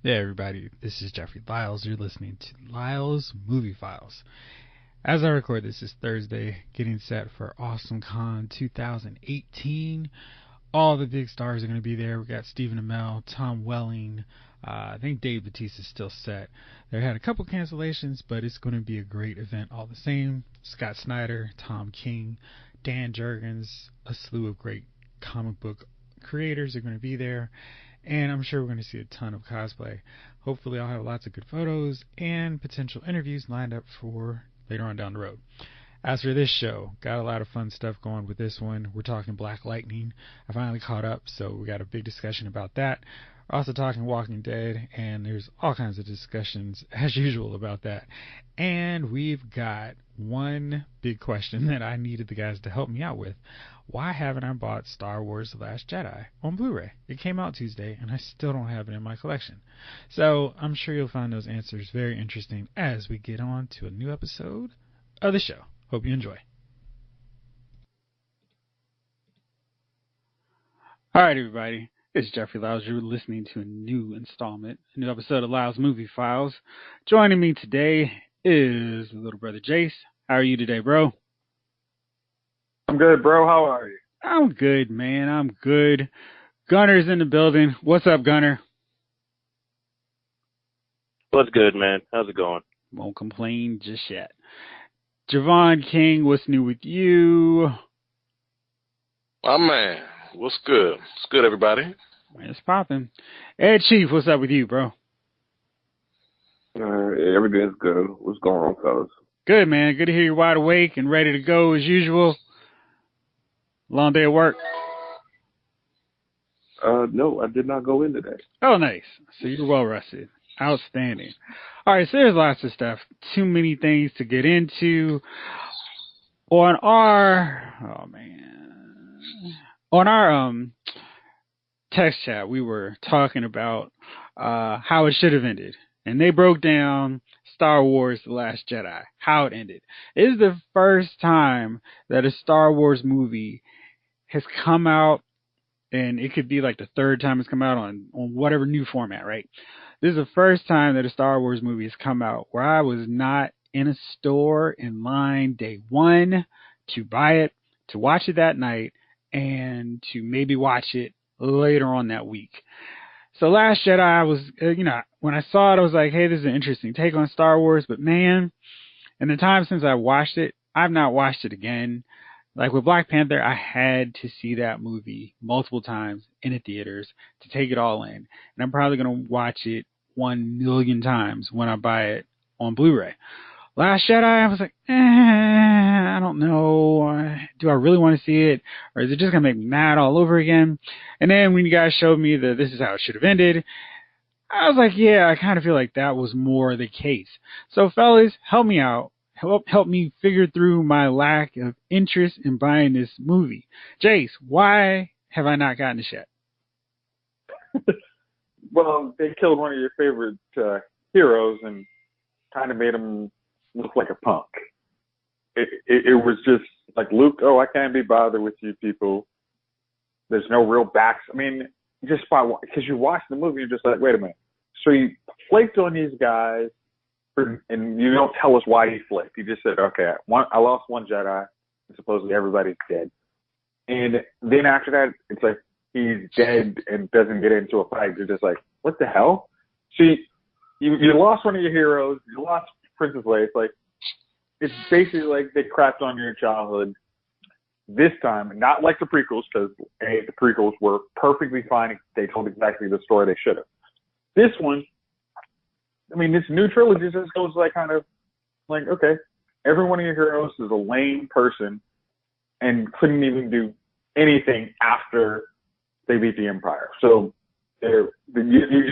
Hey everybody, this is Jeffrey Lyles. You're listening to Lyles Movie Files. As I record this is Thursday, getting set for AwesomeCon 2018. All the big stars are going to be there. We got Stephen Amell, Tom Welling, I think Dave Bautista is still set. They had a couple cancellations, but it's going to be a great event all the same. Scott Snyder, Tom King, Dan Jurgens, a slew of great comic book creators are going to be there. And I'm sure we're going to see a ton of cosplay. Hopefully I'll have lots of good photos and potential interviews lined up for later on down the road. As for this show, got a lot of fun stuff going with this one. We're talking Black Lightning. I finally caught up, so we got a big discussion about that. We're also talking Walking Dead, and there's all kinds of discussions, as usual, about that. And we've got one big question that I needed the guys to help me out with. Why haven't I bought Star Wars The Last Jedi on Blu-ray? It came out Tuesday, and I still don't have it in my collection. So I'm sure you'll find those answers very interesting as we get on to a new episode of the show. Hope you enjoy. All right, everybody. It's Jeffrey Lyles. You're listening to a new episode of Lyles Movie Files. Joining me today is little brother Jace. How are you today, bro? I'm good, bro. How are you? I'm good, man. I'm good. Gunner's in the building. What's up, Gunner? What's good, man? How's it going? Won't complain just yet. Javon King, what's new with you? My man, what's good? What's good, everybody? It's popping. Ed Chief, what's up with you, bro? Everything's good. What's going on, fellas? Good, man. Good to hear you're wide awake and ready to go as usual. Long day at work? No, I did not go in today. Oh, nice. So you're well rested. Outstanding. All right, so there's lots of stuff. Too many things to get into. On our text chat, we were talking about how it should have ended. And they broke down Star Wars The Last Jedi, how it ended. It is the first time that a Star Wars movie has come out, and it could be like the third time it's come out on whatever new format, right? This is the first time that a Star Wars movie has come out where I was not in a store in line day one to buy it, to watch it that night, and to maybe watch it later on that week. So Last Jedi, I was, when I saw it, I was like, hey, this is an interesting take on Star Wars. But man, in the time since I watched it, I've not watched it again. Like with Black Panther, I had to see that movie multiple times in the theaters to take it all in. And I'm probably going to watch it 1 million times when I buy it on Blu-ray. Last Jedi, I was like, I don't know. Do I really want to see it? Or is it just going to make me mad all over again? And then when you guys showed me that this is how it should have ended, I was like, yeah, I kind of feel like that was more the case. So fellas, help me out. Help me figure through my lack of interest in buying this movie. Jace, why have I not gotten this yet? Well, they killed one of your favorite heroes and kind of made him look like a punk. It was just like, Luke, I can't be bothered with you people. There's no real backs. I mean, just because you watch the movie, you're just like, wait a minute. So you flaked on these guys, and you don't tell us why he flaked. You just said, okay, I lost one Jedi, and supposedly everybody's dead. And then after that, it's like he's dead and doesn't get into a fight. You're just like, what the hell? See, you lost one of your heroes. You lost Princess Leia. It's like, it's basically like they crapped on your childhood this time, not like the prequels, because the prequels were perfectly fine. They told exactly the story they should have. This one, I mean, this new trilogy just goes like kind of like, okay, every one of your heroes is a lame person and couldn't even do anything after they beat the Empire. So you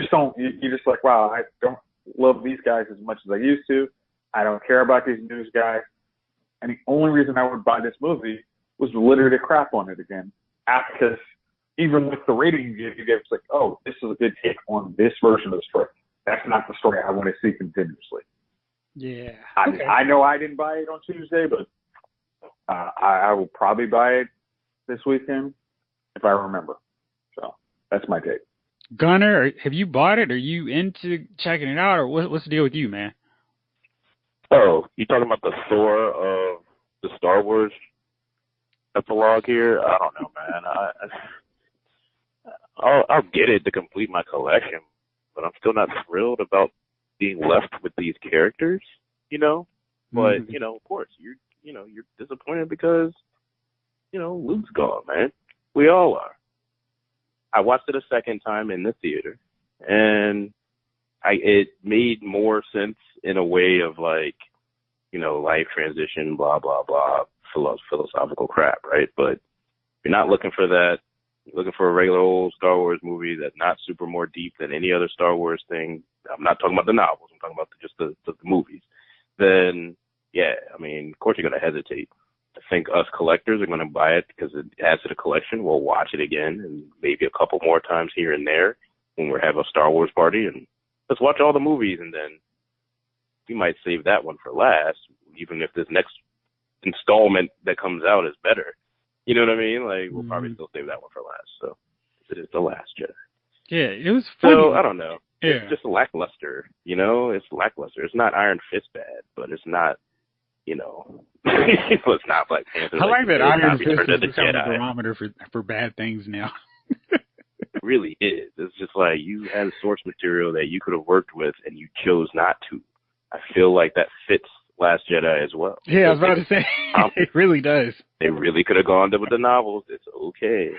just like, wow, I don't love these guys as much as I used to. I don't care about these news guys. And the only reason I would buy this movie was literally to crap on it again. Because even with the rating you gave, it's like, oh, this is a good take on this version of the story. That's not the story I want to see continuously. Yeah. Okay. I know I didn't buy it on Tuesday, but I will probably buy it this weekend if I remember. So that's my take. Gunner, have you bought it? Are you into checking it out, or what's the deal with you, man? Oh, you talking about the Thor of the Star Wars epilogue here? I don't know, man. I'll get it to complete my collection, but I'm still not thrilled about being left with these characters, you know? But, of course, you're disappointed because, Luke's gone, man. We all are. I watched it a second time in the theater, and it made more sense in a way of like, life transition, blah, blah, blah, philosophical crap, right? But you're not looking for that. You're looking for a regular old Star Wars movie that's not super more deep than any other Star Wars thing. I'm not talking about the novels. I'm talking about just the movies. Then, yeah, I mean, of course you're going to hesitate. I think us collectors are going to buy it because it adds to the collection. We'll watch it again and maybe a couple more times here and there when we have a Star Wars party. And let's watch all the movies, and then we might save that one for last, even if this next installment that comes out is better. You know what I mean? Like, we'll probably still save that one for last. So it is The Last Jedi. Yeah, it was funny. So, I don't know. Yeah. It's just lackluster, It's lackluster. It's not Iron Fist bad, but it's not, it's not Black Panther. I like that Iron Fist is the becoming a Jedi. barometer for bad things now. It really is. It's just like you had source material that you could have worked with, and you chose not to. I feel like that fits Last Jedi as well. Yeah, I was about to say, it really does. They really could have gone with the novels. It's okay.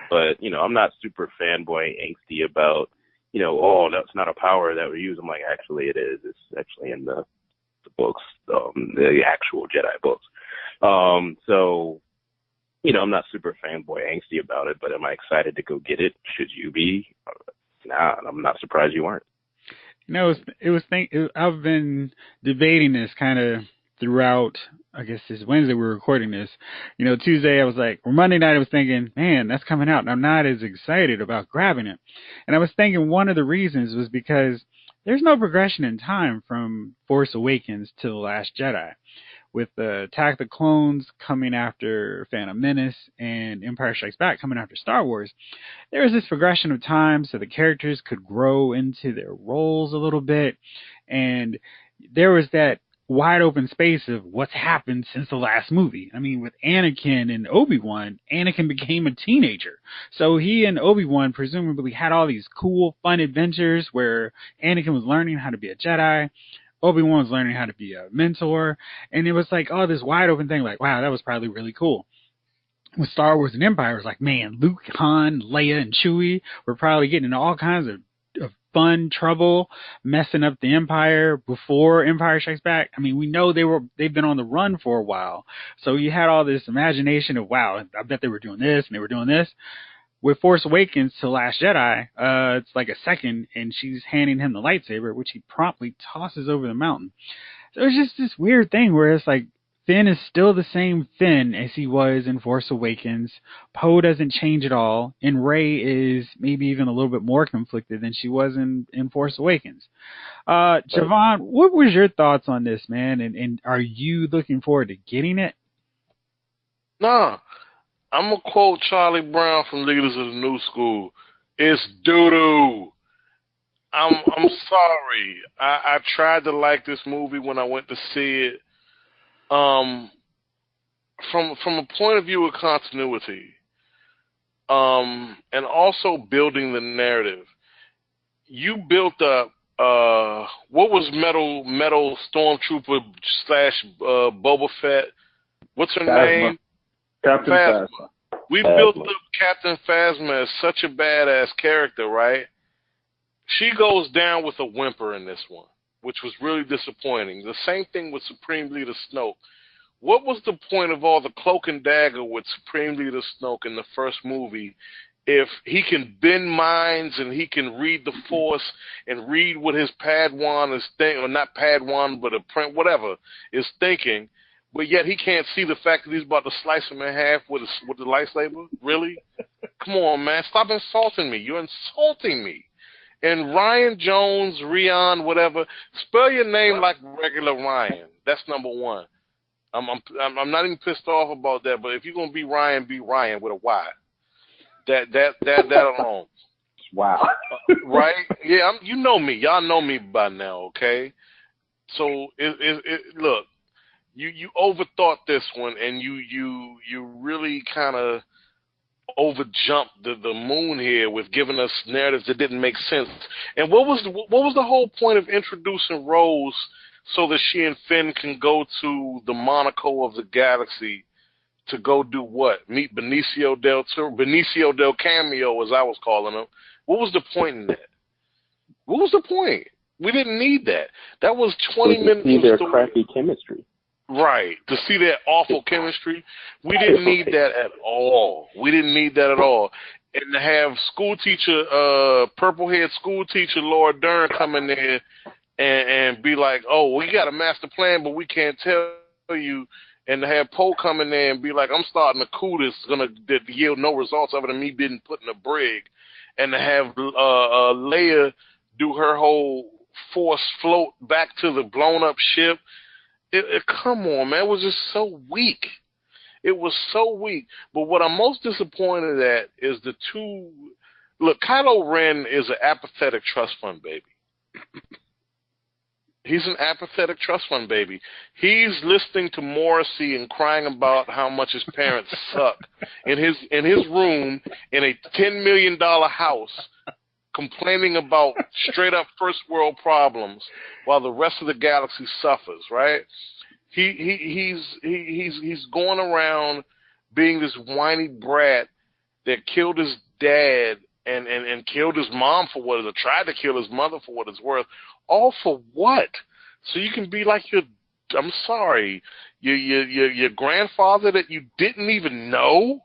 But, I'm not super fanboy angsty about, oh, that's not a power that we use. I'm like, actually it is. It's actually in the books, the actual Jedi books. So, I'm not super fanboy angsty about it, but am I excited to go get it? Should you be? Nah, I'm not surprised you aren't. I've been debating this kind of throughout, I guess this Wednesday we're recording this. Tuesday I was like, or Monday night I was thinking, man, that's coming out, and I'm not as excited about grabbing it. And I was thinking one of the reasons was because there's no progression in time from Force Awakens to The Last Jedi. With the Attack of the Clones coming after Phantom Menace and Empire Strikes Back coming after Star Wars, there was this progression of time so the characters could grow into their roles a little bit, and there was that wide open space of what's happened since the last movie. I mean, with Anakin and Obi-Wan, Anakin became a teenager. So he and Obi-Wan presumably had all these cool, fun adventures where Anakin was learning how to be a Jedi, Obi-Wan was learning how to be a mentor, and it was like, oh, this wide open thing, like, wow, that was probably really cool. With Star Wars and Empire, it was like, man, Luke, Han, Leia, and Chewie were probably getting into all kinds of fun trouble, messing up the Empire before Empire Strikes Back. I mean, we know they've been on the run for a while, so you had all this imagination of, wow, I bet they were doing this and they were doing this. With Force Awakens to Last Jedi, it's like a second, and she's handing him the lightsaber, which he promptly tosses over the mountain. So it's just this weird thing where it's like Finn is still the same Finn as he was in Force Awakens. Poe doesn't change at all, and Rey is maybe even a little bit more conflicted than she was in Force Awakens. Javon, what was your thoughts on this, man? And are you looking forward to getting it? Nah. I'm going to quote Charlie Brown from Leaders of the New School. It's doo-doo. I'm sorry. I tried to like this movie when I went to see it. From a point of view of continuity, and also building the narrative, you built up what was Metal Stormtrooper / Boba Fett? What's her name? Captain Phasma. We built up Captain Phasma as such a badass character, right? She goes down with a whimper in this one, which was really disappointing. The same thing with Supreme Leader Snoke. What was the point of all the cloak and dagger with Supreme Leader Snoke in the first movie if he can bend minds and he can read the Force and read what his Padawan is thinking, or not Padawan, but whatever, is thinking, but yet he can't see the fact that he's about to slice him in half with the lightsaber? Really? Come on, man. Stop insulting me. You're insulting me. And Ryan Jones, Rion, whatever, spell your name like regular Ryan. That's number one. I'm not even pissed off about that, but if you're going to be Ryan with a Y. That alone. Wow. Right? Yeah, you know me. Y'all know me by now, okay? So look, you overthought this one, and you really kind of overjumped the moon here with giving us narratives that didn't make sense. And what was the whole point of introducing Rose so that she and Finn can go to the Monaco of the galaxy to go do what? Meet Benicio del Cameo, as I was calling him. What was the point in that? What was the point? We didn't need that. That was 20 minutes see of their story. crappy chemistry. Right. To see that awful chemistry. We didn't need that at all. We didn't need that at all. And to have purple-haired school teacher Laura Dern come in there and be like, oh, we got a master plan, but we can't tell you. And to have Poe come in there and be like, I'm starting a coup that's going to yield no results other than me being put in a brig. And to have Leia do her whole force float back to the blown-up ship. Come on, man. It was just so weak. It was so weak. But what I'm most disappointed at is the two... Look, Kylo Ren is an apathetic trust fund baby. He's an apathetic trust fund baby. He's listening to Morrissey and crying about how much his parents suck in his room in a $10 million house, complaining about straight up first world problems while the rest of the galaxy suffers. Right? He's going around being this whiny brat that killed his dad and killed his mom for what it is, or tried to kill his mother for what it's worth. All for what? So you can be like your grandfather that you didn't even know?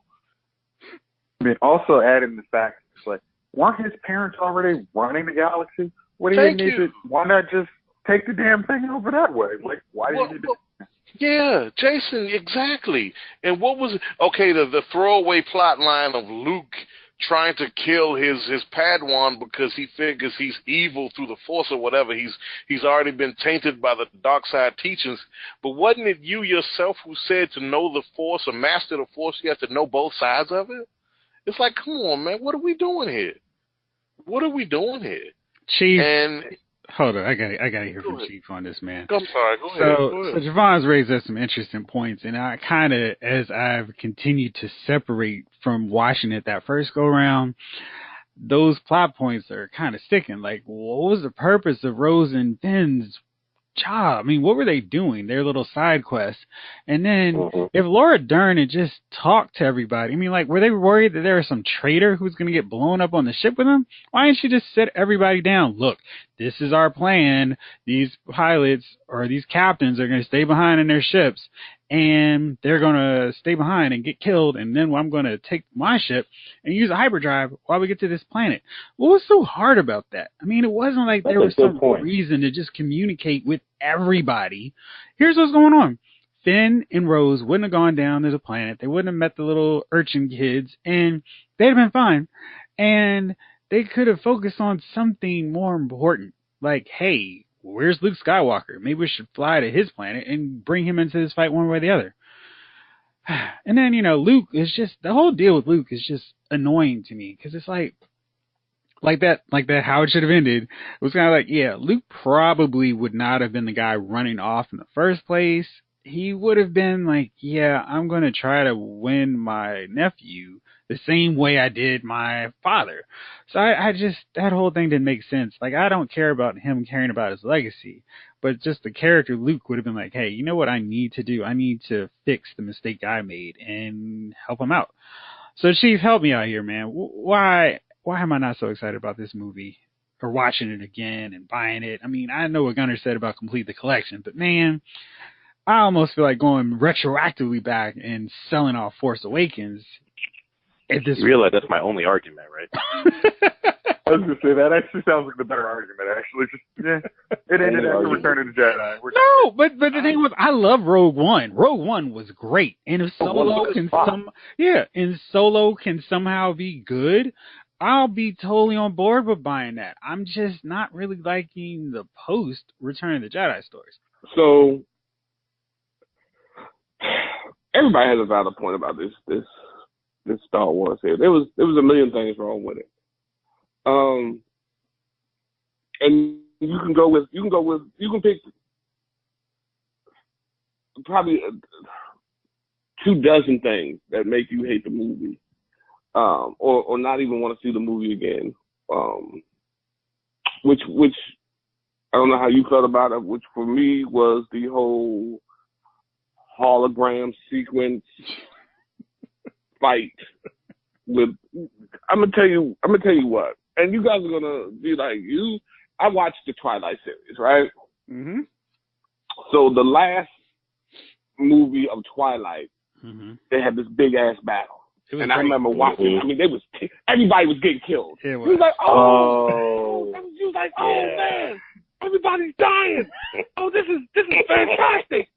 I mean, also adding the fact, it's like, weren't his parents already running the galaxy? What do you need to? Why not just take the damn thing over that way? Like, why do you need to? Yeah, Jason, exactly. And what was the throwaway plot line of Luke trying to kill his Padawan because he figures he's evil through the Force or whatever. He's already been tainted by the dark side teachings. But wasn't it you yourself who said to know the Force or master the Force, you have to know both sides of it? It's like, come on, man, what are we doing here? What are we doing here? Chief, and hold on, I gotta hear from Chief on this, man. I'm sorry, go ahead. So Javon's raised us some interesting points, and I kind of, as I've continued to separate from watching it that first go round, those plot points are kind of sticking. Like, what was the purpose of Rose and Finn's job? I mean, what were they doing? Their little side quests. And then if Laura Dern had just talked to everybody, I mean, like, were they worried that there was some traitor who was going to get blown up on the ship with them? Why didn't she just sit everybody down? Look, this is our plan. These pilots or these captains are going to stay behind in their ships, and they're going to stay behind and get killed, and then I'm going to take my ship and use a hyperdrive while we get to this planet. What was so hard about that? I mean, it wasn't like there was some reason to just communicate with everybody. Here's what's going on. Finn and Rose wouldn't have gone down to the planet. They wouldn't have met the little urchin kids, and they'd have been fine. And they could have focused on something more important. Like, hey, where's Luke Skywalker? Maybe we should fly to his planet and bring him into this fight one way or the other. And then, Luke is just, the whole deal with Luke is just annoying to me, because it's like that, how it should have ended. It was kind of like, yeah, Luke probably would not have been the guy running off in the first place. He would have been like, yeah, I'm going to try to win my nephew the same way I did my father. So I just, that whole thing didn't make sense. Like, I don't care about him caring about his legacy, but just the character Luke would have been like, hey, you know what I need to do? I need to fix the mistake I made and help him out. So Chief, help me out here, man. Why am I not so excited about this movie or watching it again and buying it? I mean, I know what Gunnar said about complete the collection, but man, I almost feel like going retroactively back and selling off Force Awakens. You realize that's my only argument, right? I was going to say, that actually sounds like the better argument, actually. It ended after Return of the Jedi. No, but the thing was, I love Rogue One. Rogue One was great. And if Solo can somehow be good, I'll be totally on board with buying that. I'm just not really liking the post Return of the Jedi stories. So everybody has a valid point about this Star Wars here. There was a million things wrong with it. And you can pick probably 24 things that make you hate the movie, or not even want to see the movie again. Which I don't know how you felt about it. Which for me was the whole hologram sequence fight with. I'm gonna tell you what, and you guys are gonna be like you. I watched the Twilight series, right? Mm-hmm. So the last movie of Twilight, they had this big ass battle, and I remember watching. I mean, everybody was getting killed. It was. He was like, oh, he was like, oh man, everybody's dying. Oh, this is fantastic.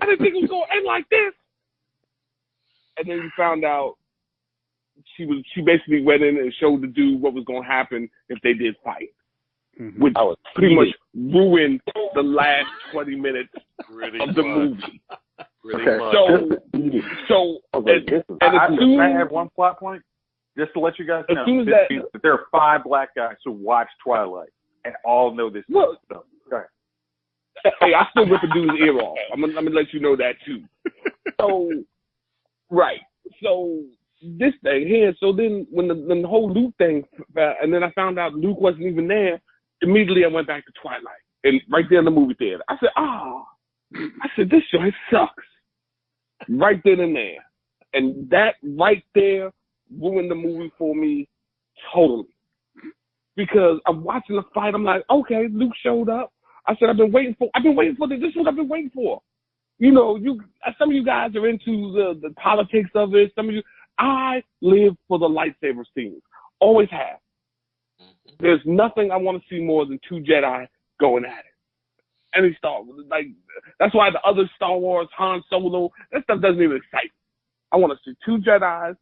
I didn't think it was gonna end like this. And then we found out she basically went in and showed the dude what was gonna happen if they did fight. Which pretty much ruined the last 20 minutes of the movie. I have one plot point just to let you guys know. That there are 5 black guys who watch Twilight and all know this stuff. Okay. Hey, I still rip a dude's ear off. I'm gonna let you know that too. So, right. So this thing here. So then when the whole Luke thing, and then I found out Luke wasn't even there. Immediately I went back to Twilight, and right there in the movie theater. I said, this joint sucks. Right then and there. And that right there ruined the movie for me totally. Because I'm watching the fight, I'm like, okay, Luke showed up. I said, I've been waiting for this. This is what I've been waiting for. You know, some of you guys are into the politics of it. Some of you, I live for the lightsaber scenes. Always have. There's nothing I want to see more than 2 Jedi going at it. Any Star Wars. Like, that's why the other Star Wars, Han Solo, that stuff doesn't even excite me. I want to see 2 Jedis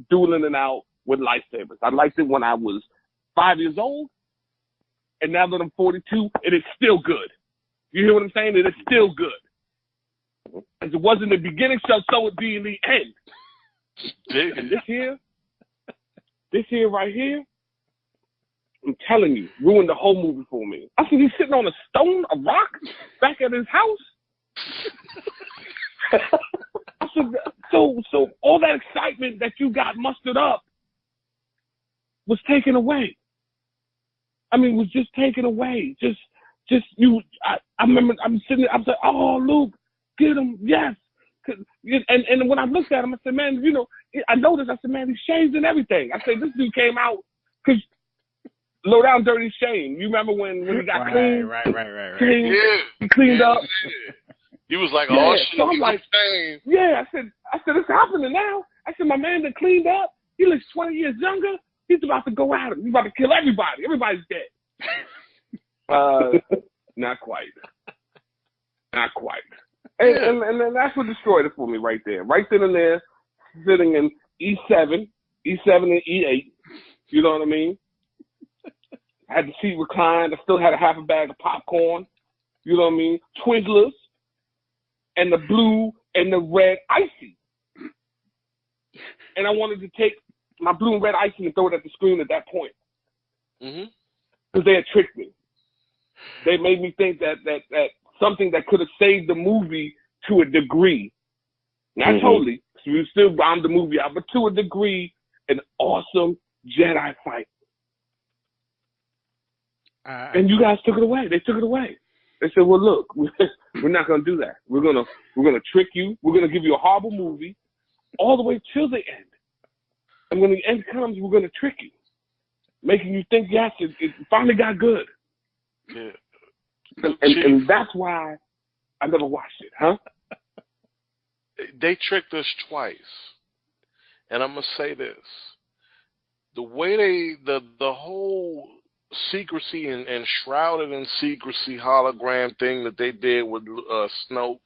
dueling it out with lightsabers. I liked it when I was 5 years old, and now that I'm 42, it is still good. You hear what I'm saying? It is still good. As it was in the beginning, so it be in the end. And this here right here, I'm telling you, ruined the whole movie for me. I said, he's sitting on a rock, back at his house. I said, so all that excitement that you got mustered up was taken away. I mean, was just taken away. Just you. I remember I'm sitting there, I was like, oh, Luke, get him, yes. And when I looked at him, I said, man, you know, I noticed, I said, man, he's shaved and everything. I said, this dude came out because. Low down dirty Shane. You remember when he got clean? Right. Clean, yeah. He cleaned up. He was like, oh shit. So I'm like, yeah. I said, it's happening now. I said, my man that cleaned up. He looks 20 years younger. He's about to go at him. He's about to kill everybody. Everybody's dead. Not quite. Not quite. And that's what destroyed it for me right there. Right then and there, sitting in E7 and E8. You know what I mean? I had the seat reclined. I still had a half a bag of popcorn. You know what I mean? Twizzlers. And the blue and the red icy. And I wanted to take my blue and red icy and throw it at the screen at that point. Because they had tricked me. They made me think that something that could have saved the movie to a degree. Not totally, because we still bombed the movie out, but to a degree, an awesome Jedi fight. And you guys took it away. They took it away. They said, well, look, we're not going to do that. We're going to trick you. We're going to give you a horrible movie all the way till the end. And when the end comes, we're going to trick you, making you think, yes, it finally got good. Yeah. And that's why I never watched it, huh? They tricked us twice. And I'm going to say this. The way the whole secrecy and shrouded in secrecy hologram thing that they did with Snoke,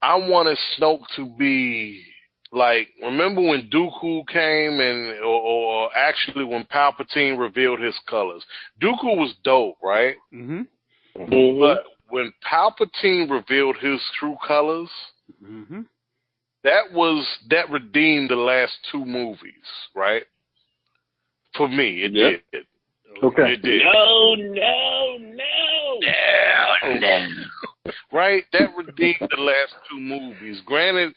I wanted Snoke to be like, remember when Dooku came or actually when Palpatine revealed his colors? Dooku was dope, right? But when Palpatine revealed his true colors, that redeemed the last 2 movies, right? For me, it Yep. did. Okay. It did. No. Right? That redeemed the last two movies. Granted,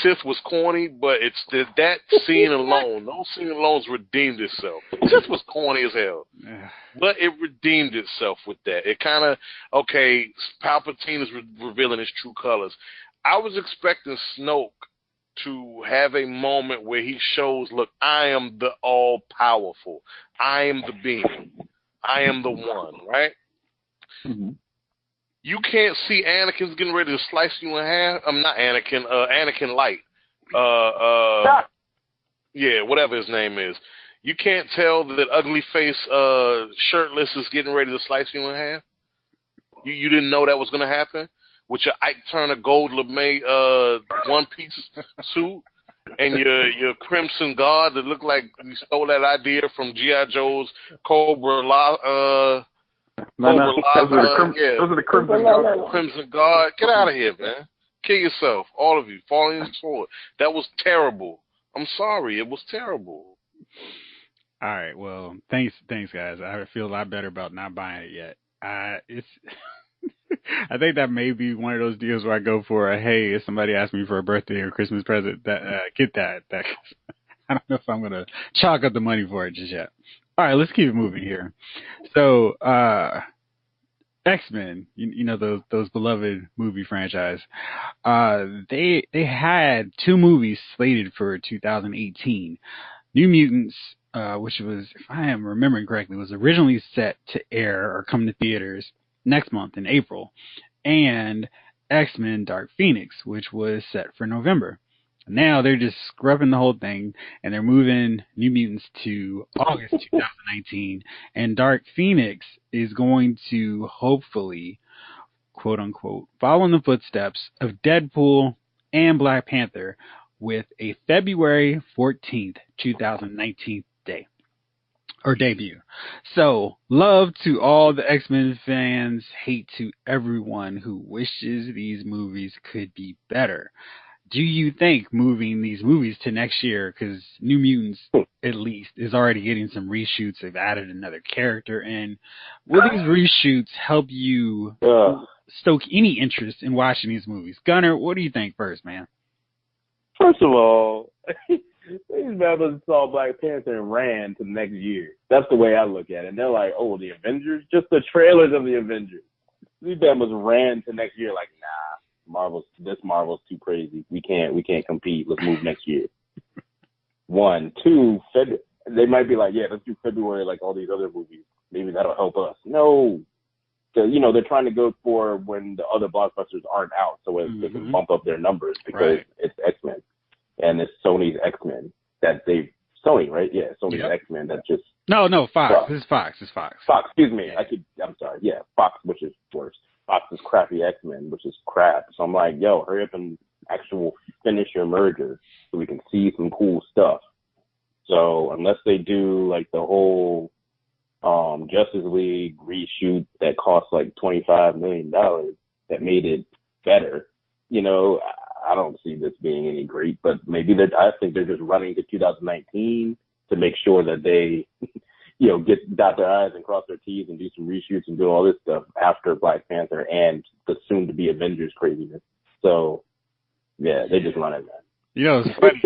Sith was corny, but it's that scene alone. Those scene alone's redeemed itself. Sith was corny as hell, but it redeemed itself with that. It kind of Palpatine is revealing his true colors. I was expecting Snoke to have a moment where he shows, look, I am the all-powerful. I am the being. I am the one, right? Mm-hmm. You can't see Anakin's getting ready to slice you in half. I'm not Anakin. Anakin Light. Yeah, whatever his name is. You can't tell that ugly face shirtless is getting ready to slice you in half. You didn't know that was going to happen with your Ike Turner gold lame one piece suit and your Crimson Guard that looked like you stole that idea from G.I. Joe's Cobra. Those are the Crimson Guard. Crimson Guard. Get out of here, man. Kill yourself. All of you. Falling in the sword. That was terrible. I'm sorry. It was terrible. All right. Well, thanks, guys. I feel a lot better about not buying it yet. It's. I think that may be one of those deals where I go for hey, if somebody asks me for a birthday or Christmas present, get that. I don't know if I'm gonna chalk up the money for it just yet. All right, let's keep it moving here. So, X-Men, you know those beloved movie franchise. They had two movies slated for 2018. New Mutants, which was, if I am remembering correctly, was originally set to air or come to theaters next month in April, and X-Men Dark Phoenix, which was set for November. Now they're just scrubbing the whole thing, and they're moving New Mutants to August 2019, and Dark Phoenix is going to hopefully, quote unquote, follow in the footsteps of Deadpool and Black Panther with a February 14th, 2019 debut. So, love to all the X-Men fans, hate to everyone who wishes these movies could be better. Do you think moving these movies to next year, because New Mutants, at least, is already getting some reshoots, they've added another character in, will these reshoots help you stoke any interest in watching these movies? Gunnar, what do you think first, man? First of all, these members saw Black Panther and ran to next year. That's the way I look at it. And they're like, oh, the Avengers? Just the trailers of the Avengers. These members ran to next year like, nah, Marvel's too crazy. We can't compete. Let's move next year. 1, 2, they might be like, yeah, let's do February like all these other movies. Maybe that'll help us. No. So, they're trying to go for when the other blockbusters aren't out so they can bump up their numbers because it's X-Men. And it's Sony's X-Men that Sony, right? Yeah, Sony's X-Men that just... No, Fox. This is Fox. It's Fox. Fox, excuse me. Yeah. I'm sorry. Yeah, Fox, which is worse. Fox's crappy X-Men, which is crap. So I'm like, yo, hurry up and finish your merger so we can see some cool stuff. So unless they do like the whole Justice League reshoot that cost like $25 million that made it better, I don't see this being any great, but I think they're just running to 2019 to make sure that they, dot their I's and cross their T's and do some reshoots and do all this stuff after Black Panther and the soon-to-be Avengers craziness. So, yeah, they just run it, man. It's funny.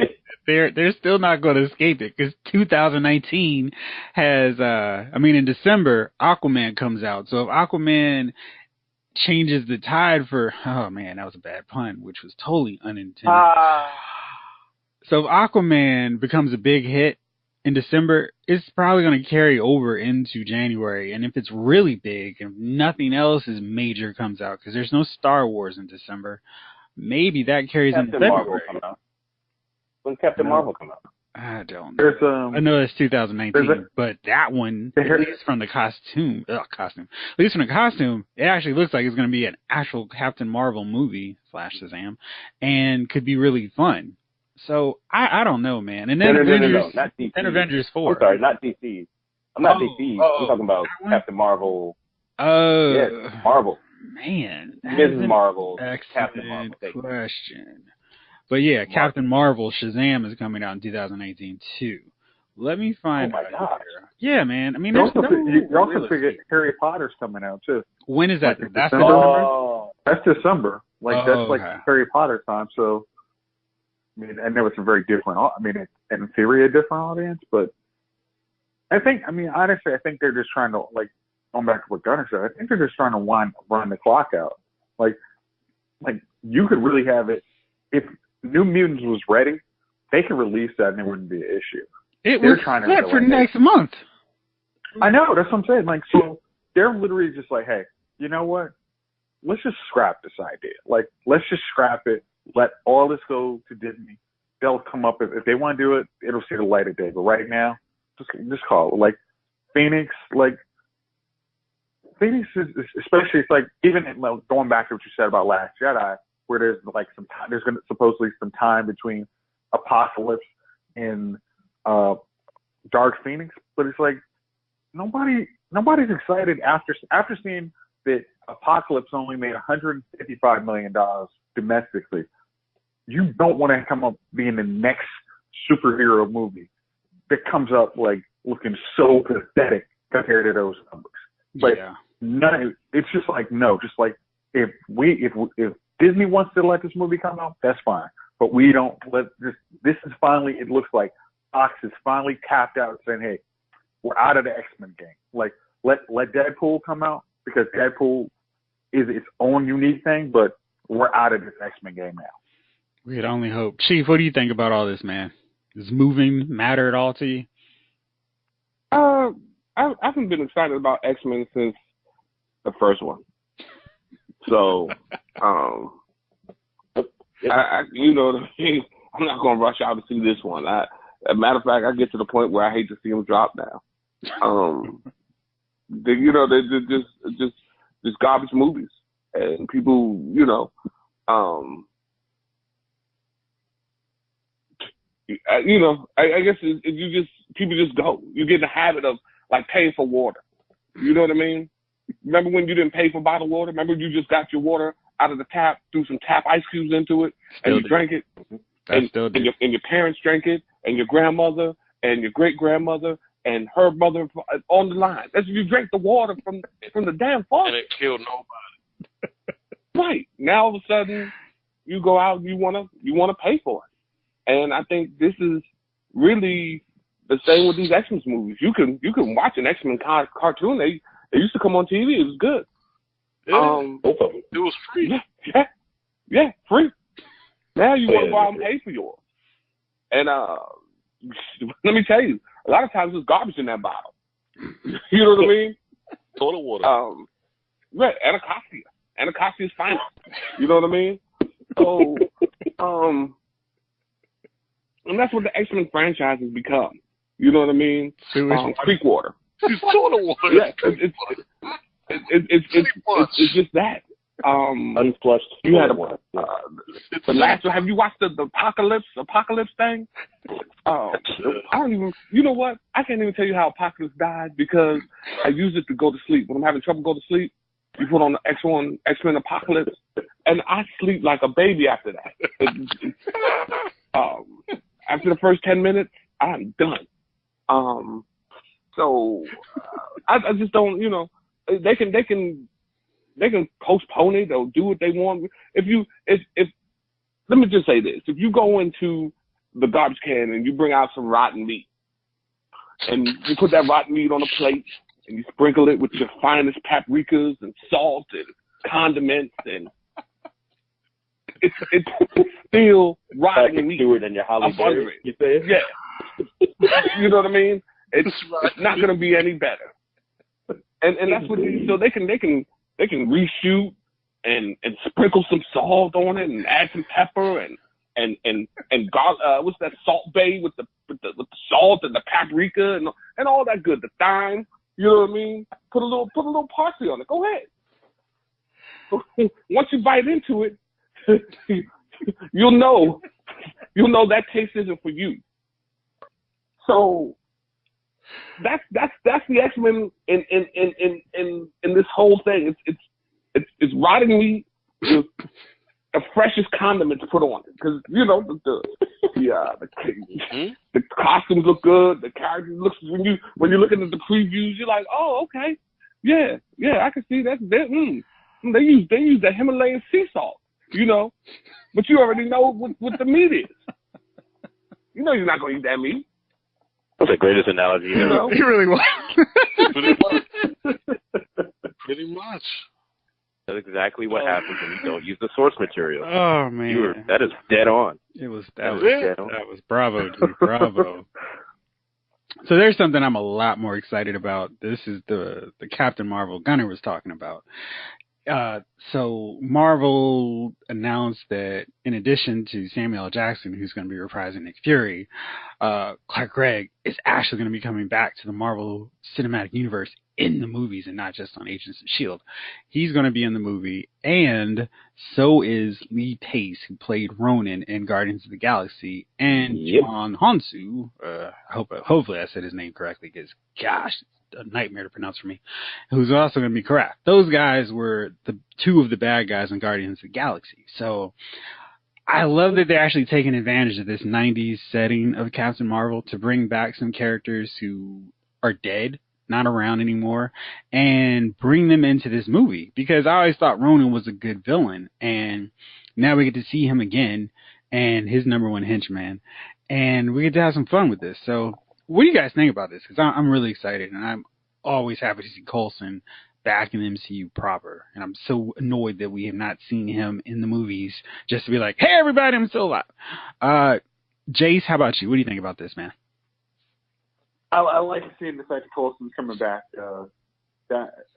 They're still not going to escape it because 2019 has, in December, Aquaman comes out. So if Aquaman changes the tide for, oh man, that was a bad pun, which was totally unintended. So if Aquaman becomes a big hit in December, it's probably going to carry over into January. And if it's really big, if nothing else is major comes out, because there's no Star Wars in December, maybe that carries into February. When Captain Marvel come out? I don't know. I know it's 2019, but that one, at least from the costume, it actually looks like it's going to be an actual Captain Marvel movie / Shazam, and could be really fun. So I don't know, man. And then no, not DC. Then Avengers 4. I'm sorry, not DC. I'm not DC. I'm talking about Captain Marvel. Yes, Marvel. Man, Mrs. Marvel. Captain Marvel. Question. But yeah, Captain Marvel Shazam is coming out in 2018 too, Let me find. Oh my gosh. Yeah, man. I mean, You there's also, no you also realistic. figure Harry Potter's coming out too. When is that? Like, That's December? December. Oh, That's December. Like that's like Okay. Harry Potter time. So I mean, I know it's a very different. I mean, it's in theory a different audience, but I think. I mean, honestly, I think they're just trying to like. Going back to what Gunnar said, I think they're just trying to run the clock out. Like you could really have it if New Mutants was ready. They could release that and it wouldn't be an issue. It They're was trying to set go for like, next month. I know, that's what I'm saying. Like, so they're literally just like, hey, you know what? Let's just scrap this idea. Like, let's just scrap it. Let all this go to Disney. They'll come up if they want to do it. It'll see the light of day. But right now, just call it. Like Phoenix is especially. It's like even going back to what you said about Last Jedi, where there's like some time. There's going to supposedly some time between Apocalypse and Dark Phoenix, but it's like nobody's excited after seeing that Apocalypse only made $155 million domestically. You don't want to come up being the next superhero movie that comes up like looking so pathetic compared to those numbers. Like none. It's just like no. Just like if Disney wants to let this movie come out, that's fine. But we don't let this. This is finally. It looks like Fox is finally tapped out, saying, "Hey, we're out of the X-Men game. Like let Deadpool come out because Deadpool is its own unique thing, but we're out of this X-Men game now." We could only hope. Chief, what do you think about all this, man? Does moving matter at all to you? I haven't been excited about X-Men since the first one. So, you know what I mean? I'm not going to rush out to see this one. As a matter of fact, I get to the point where I hate to see them drop now. They're just garbage movies. And people, I guess people just go. You get in the habit of like paying for water. You know what I mean? Remember when you didn't pay for bottled water? Remember you just got your water out of the tap, threw some tap ice cubes into it, and you drank it? And your parents drank it, and your grandmother, and your great-grandmother, and her mother on the line. That's you drank the water from the damn faucet. And it killed nobody. Right. Now all of a sudden you go out and you wanna pay for it. And I think this is really the same with these X-Men movies. You can watch an X-Men cartoon. They used to come on TV. It was good. Yeah. It was free. Yeah, free. Now you want to go out and pay for yours. And let me tell you, a lot of times there's garbage in that bottle. You know what I mean? Toilet water. Right, Anacostia is fine. You know what I mean? So, and that's what the X-Men franchise has become. You know what I mean? Creek water. It's toilet water. Yeah, it's just that. Unflushed. You had the last one. Have you watched the Apocalypse thing? I don't even. You know what? I can't even tell you how Apocalypse died because I use it to go to sleep. When I'm having trouble go to sleep, you put on the X-Men Apocalypse, and I sleep like a baby after that. After the first 10 minutes, I'm done. So I just don't. They can postpone it. They'll do what they want. If let me just say this: if you go into the garbage can and you bring out some rotten meat, and you put that rotten meat on a plate and you sprinkle it with your finest paprikas and salt and condiments, and it's still rotten meat. Stewart and your Holly Berry, you say? Yeah. You know what I mean? It's not going to be any better. And that's what so they can reshoot and sprinkle some salt on it and add some pepper and what's that Salt Bay with the salt and the paprika and all that good, the thyme. You know what I mean? Put a little parsley on it. Go ahead. Once you bite into it, you'll know that taste isn't for you. So that's the X-Men in this whole thing. It's rotting meat the freshest condiments put on it because the costumes look good, the characters looks when you're looking at the previews, you're like, oh, okay, yeah, I can see that. They use the Himalayan sea salt, but you already know what the meat is. You're not gonna eat that meat. That's the greatest analogy ever. It really was. Pretty much. That's exactly what happens when you don't use the source material. Oh man, That is dead on. That was bravo, dude, bravo. So there's something I'm a lot more excited about. This is the Captain Marvel Gunner was talking about. So Marvel announced that in addition to Samuel L. Jackson, who's going to be reprising Nick Fury, Clark Gregg is actually going to be coming back to the Marvel Cinematic Universe in the movies and not just on Agents of S.H.I.E.L.D. He's going to be in the movie, and so is Lee Pace, who played Ronan in Guardians of the Galaxy, and John Honsu, hopefully I said his name correctly, because gosh, a nightmare to pronounce for me, who's also going to be correct. Those guys were the two of the bad guys in Guardians of the Galaxy. So I love that they're actually taking advantage of this 90s setting of Captain Marvel to bring back some characters who are dead, not around anymore, and bring them into this movie, because I always thought Ronan was a good villain, and now we get to see him again and his number one henchman, and we get to have some fun with this. So what do you guys think about this? Because I'm really excited, and I'm always happy to see Coulson back in the MCU proper, and I'm so annoyed that we have not seen him in the movies just to be like, hey, everybody, I'm still alive. Jace, how about you? What do you think about this, man? I like seeing the fact that Coulson's coming back,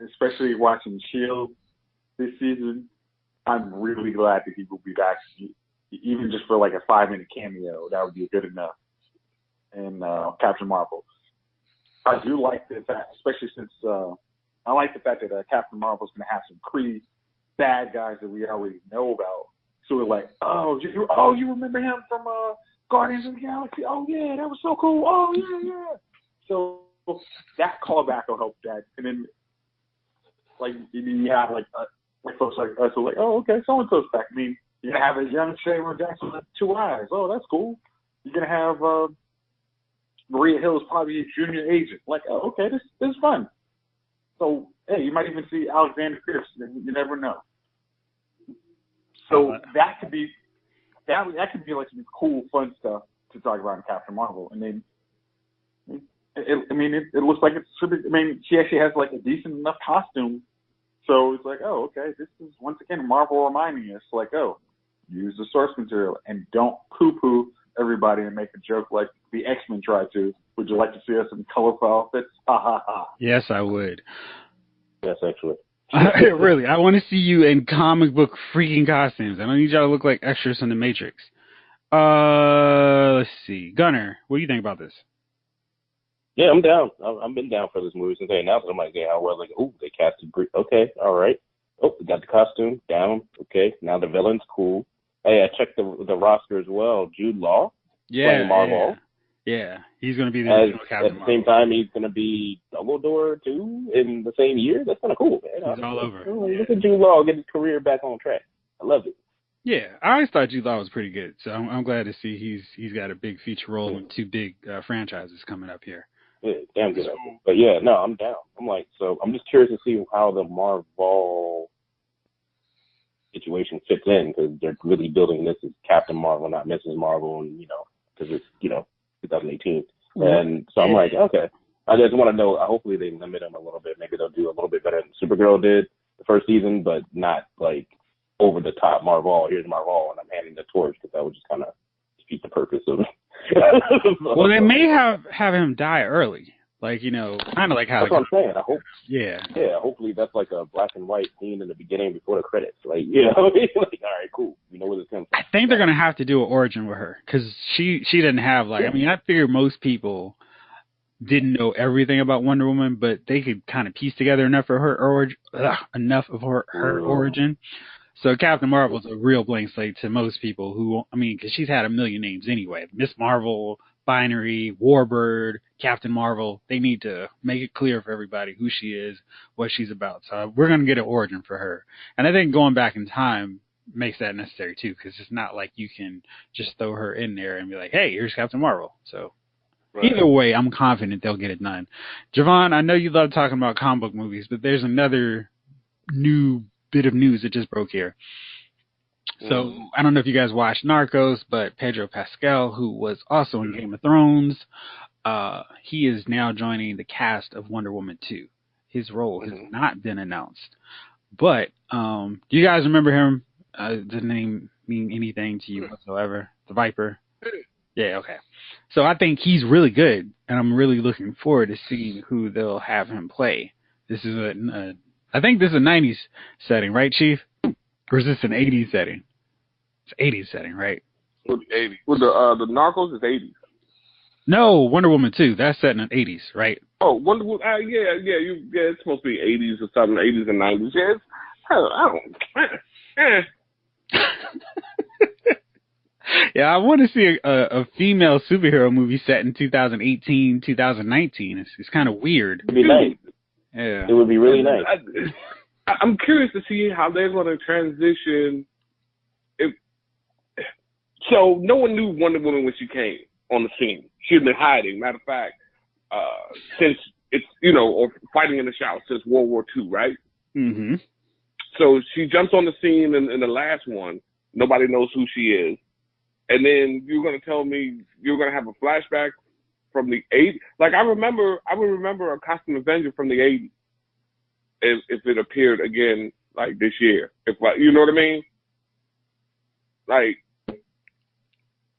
especially watching S.H.I.E.L.D. this season. I'm really glad that he will be back, even just for like a 5-minute cameo. That would be good enough. And Captain Marvel. I do like the fact, especially since I like the fact that Captain Marvel's going to have some Kree bad guys that we already know about. So we're like, you remember him from Guardians of the Galaxy? Oh yeah, that was so cool. Oh yeah. So that callback will help that. And then you have like folks like us who are like, oh okay, so and so's back. I mean, you're gonna have a young Samuel Jackson with 2 eyes. Oh, that's cool. You're gonna have Maria Hill is probably a junior agent. Like, oh, okay, this is fun. So, hey, you might even see Alexander Pierce. You never know. So that could be like some cool, fun stuff to talk about in Captain Marvel. And then, it looks like she actually has like a decent enough costume. So it's like, oh, okay, this is once again Marvel reminding us, like, oh, use the source material and don't poo-poo everybody and make a joke like the X-Men tried to. Would you like to see us in colorful outfits? Ha ha ha. Yes, I would. Yes, actually. Really, I want to see you in comic book freaking costumes. I don't need y'all to look like extras in the Matrix. Let's see. Gunner, what do you think about this? Yeah, I'm down. I've been down for this movie since they announced it. I'm like, yeah, I was like, oh, they casted great. Okay, all right. Oh, we got the costume down. Okay, now the villain's cool. Hey, I checked the roster as well. Jude Law playing Marvel. Yeah, he's going to be the Captain At the same time, he's going to be Dumbledore too in the same year. That's kind of cool, man. He's all over. Look at Jude Law get his career back on track. I love it. Yeah, I always thought Jude Law was pretty good, so I'm glad to see he's got a big feature role in 2 big franchises coming up here. Yeah, damn good. But yeah, no, I'm down. I'm just curious to see how the Marvel situation fits in, because they're really building this as Captain Marvel, not Mrs. Marvel, and because it's 2018, and so I'm like, okay, I just want to know. Hopefully they limit them a little bit. Maybe they'll do a little bit better than Supergirl did the first season, but not like over the top Marvel. Here's Marvel, and I'm handing the torch, because that would just kind of defeat the purpose of it. Well, they may have him die early. Like, kind of like how... That's what I'm saying. I hope... Yeah. Yeah, hopefully that's like a black and white scene in the beginning before the credits. Like, like, all right, cool. We know where this comes from. I think they're going to have to do an origin with her, because she didn't have, I figure most people didn't know everything about Wonder Woman, but they could kind of piece together enough of her origin. So Captain Marvel's a real blank slate to most people who, because she's had a million names anyway. Miss Marvel, Binary, Warbird, Captain Marvel. They need to make it clear for everybody who she is, what she's about. So we're going to get an origin for her. And I think going back in time makes that necessary too, because it's not like you can just throw her in there and be like, hey, here's Captain Marvel. So either way, I'm confident they'll get it done. Javon, I know you love talking about comic book movies, but there's another new bit of news that just broke here. So I don't know if you guys watched Narcos, but Pedro Pascal, who was also in Game of Thrones, he is now joining the cast of Wonder Woman 2. His role has not been announced. But do you guys remember him? Does the name mean anything to you whatsoever? The Viper? Yeah, okay. So I think he's really good, and I'm really looking forward to seeing who they'll have him play. This is I think this is a 90s setting, right, Chief? Or is this an 80s setting? It's 80s setting, right? 80s. Well, the Narcos is 80s. No, Wonder Woman 2. That's set in the 80s, right? Oh, Wonder Woman. Yeah. It's supposed to be 80s or something, 80s and 90s. Yeah, I don't. Yeah, I want to see a female superhero movie set in 2018, 2019. It's kind of weird. It'd be nice. Yeah. It would be really nice. I'm curious to see how they're going to transition. So no one knew Wonder Woman when she came on the scene. She had been hiding. Matter of fact, since it's, or fighting in the shower since World War II, right? Mm-hmm. So she jumps on the scene in the last one. Nobody knows who she is. And then you're going to tell me you're going to have a flashback from the 80s? Like, I would remember a Costume Avenger from the 80s if it appeared again, like, this year. You know what I mean? Like,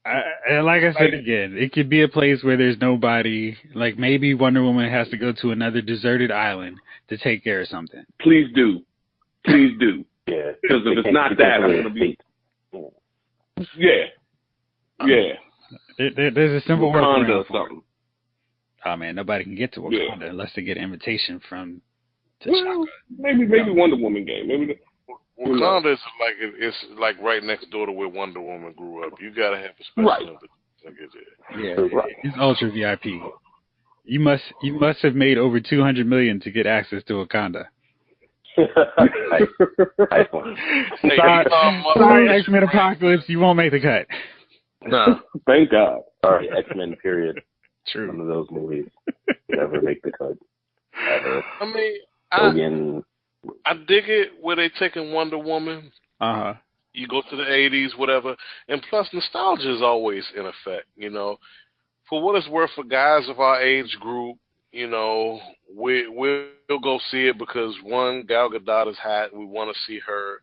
like I said again, it could be a place where there's nobody. Like, maybe Wonder Woman has to go to another deserted island to take care of something. Please do. Please do. Yeah. Because if it's not that, I'm going to be... Yeah. Yeah. There's a simple Wakanda workaround for it. Oh man, nobody can get to Wakanda unless they get an invitation from T'Chaka. Maybe Wonder Woman game. Maybe Wakanda is like right next door to where Wonder Woman grew up. You gotta have a special invitation to get there. Yeah, it's ultra VIP. You must have made over $200 million to get access to Wakanda. Sorry, X-Men Apocalypse, you won't make the cut. No, thank God. Sorry, X-Men period. True. None of those movies never make the cut. Ever. I mean, I dig it where they taking Wonder Woman. Uh-huh. You go to the 80s, whatever. And plus, nostalgia is always in effect, For what it's worth, for guys of our age group, we'll go see it because, one, Gal Gadot is hot. We want to see her.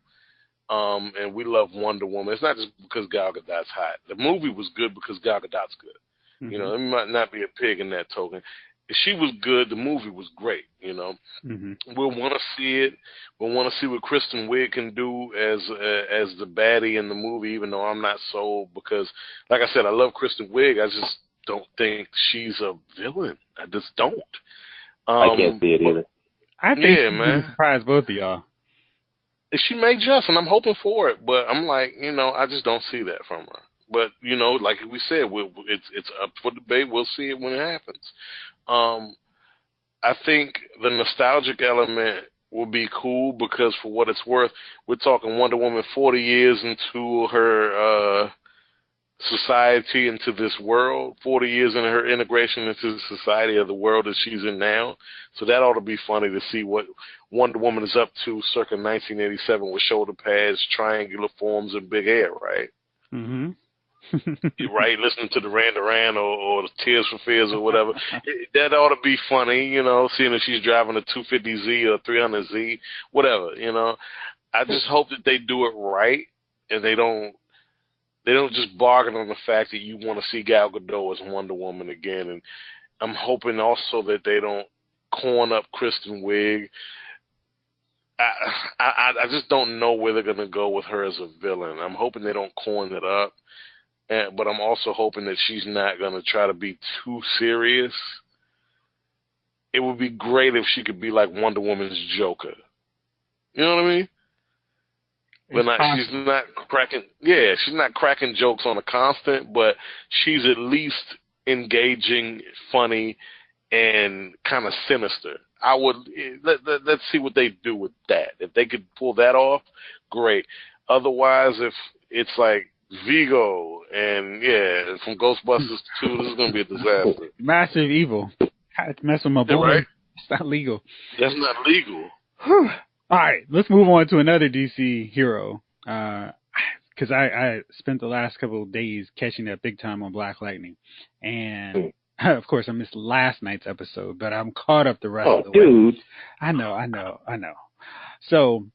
And we love Wonder Woman. It's not just because Gal Gadot's hot. The movie was good because Gal Gadot's good. Mm-hmm. It might not be a pig in that token. If she was good, the movie was great, Mm-hmm. We'll want to see it. We'll want to see what Kristen Wiig can do as the baddie in the movie, even though I'm not sold because, like I said, I love Kristen Wiig. I just don't think she's a villain. I just don't. I can't see it either. I think man. Surprise both of y'all. She may just, and I'm hoping for it, but I'm like, I just don't see that from her. But, like we said, it's up for debate. We'll see it when it happens. I think the nostalgic element will be cool because, for what it's worth, we're talking Wonder Woman 40 years into her society, into this world, 40 years in her integration into the society of the world that she's in now. So that ought to be funny to see what Wonder Woman is up to circa 1987 with shoulder pads, triangular forms, and big hair, right? Mm-hmm. Right, listening to Duran Duran or Tears for Fears or whatever. That ought to be funny, seeing if she's driving a 250Z or 300Z, whatever, I just hope that they do it right and they don't just bargain on the fact that you want to see Gal Gadot as Wonder Woman again. And I'm hoping also that they don't corn up Kristen Wiig. I just don't know where they're going to go with her as a villain. I'm hoping they don't corn it up. But I'm also hoping that she's not going to try to be too serious. It would be great if she could be like Wonder Woman's Joker. You know what I mean? But she's not cracking. Yeah, she's not cracking jokes on a constant, but she's at least engaging, funny, and kind of sinister. Let's see what they do with that. If they could pull that off, great. Otherwise, if it's like Vigo and from Ghostbusters 2, this is gonna be a disaster. Massive evil. Had to mess with my boy. Right? It's not legal. That's not legal. All right, let's move on to another DC hero. Because I spent the last couple of days catching that big time on Black Lightning, and of course I missed last night's episode, but I'm caught up the rest of the way. I know. So,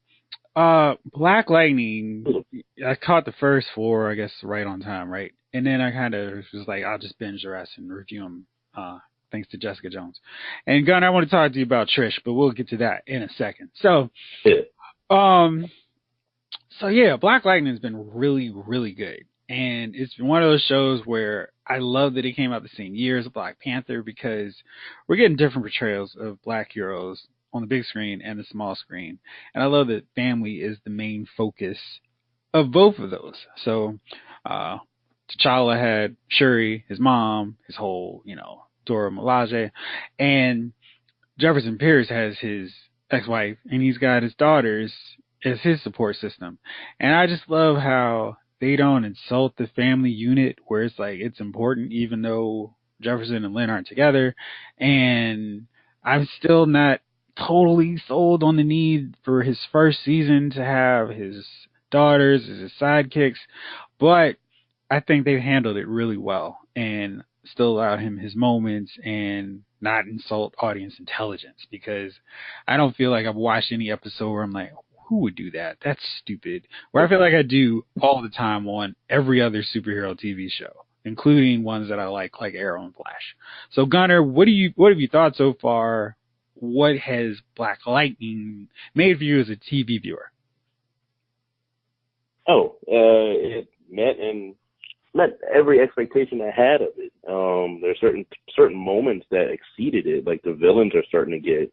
Black Lightning, I caught the first 4, I guess, right on time, right? And then I kind of was like, I'll just binge the rest and review them, thanks to Jessica Jones. And Gunn, I want to talk to you about Trish, but we'll get to that in a second. So, Black Lightning's been really, really good. And it's been one of those shows where I love that it came out the same year as Black Panther, because we're getting different portrayals of Black heroes on the big screen and the small screen. And I love that family is the main focus of both of those. So, T'Challa had Shuri, his mom, his whole, Dora Milaje, and Jefferson Pierce has his ex-wife, and he's got his daughters as his support system. And I just love how they don't insult the family unit, where it's like it's important even though Jefferson and Lynn aren't together. And I'm still not totally sold on the need for his first season to have his daughters as his sidekicks, but I think they've handled it really well and still allowed him his moments and not insult audience intelligence, because I don't feel like I've watched any episode where I'm like, who would do that? That's stupid. Where I feel like I do all the time on every other superhero TV show, including ones that I like Arrow and Flash. So Gunnar, what have you thought so far? What has Black Lightning made for you as a TV viewer? It met every expectation I had of it. There's certain moments that exceeded it. Like the villains are starting to get.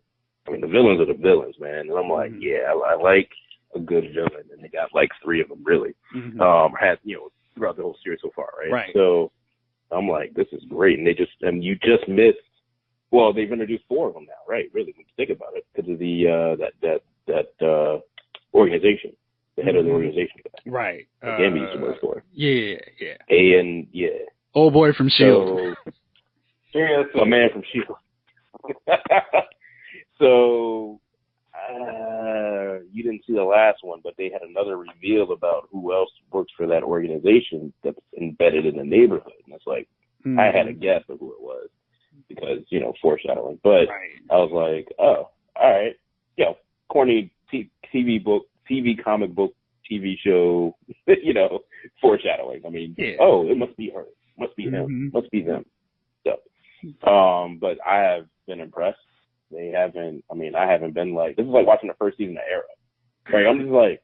I mean, the villains are the villains, man. And I'm like, I like a good villain, and they got like 3 of them really. Throughout the whole series so far, right? Right. So I'm like, this is great, and you just missed. Well, they've introduced 4 of them now, right? Really, when you think about it, because of the that organization, the head of the organization, right? Again, we used to work for. Yeah. Old boy from Shield. A man from Shield. So you didn't see the last one, but they had another reveal about who else works for that organization that's embedded in the neighborhood, and it's like I had a guess of who it was because foreshadowing. But I was like, oh, all right, corny TV comic book TV show, foreshadowing. I mean, it must be her, must be him, must be them. So, but I have been impressed. They haven't. I mean, I haven't been like, this is like watching the first season of Arrow. Right? I'm just like,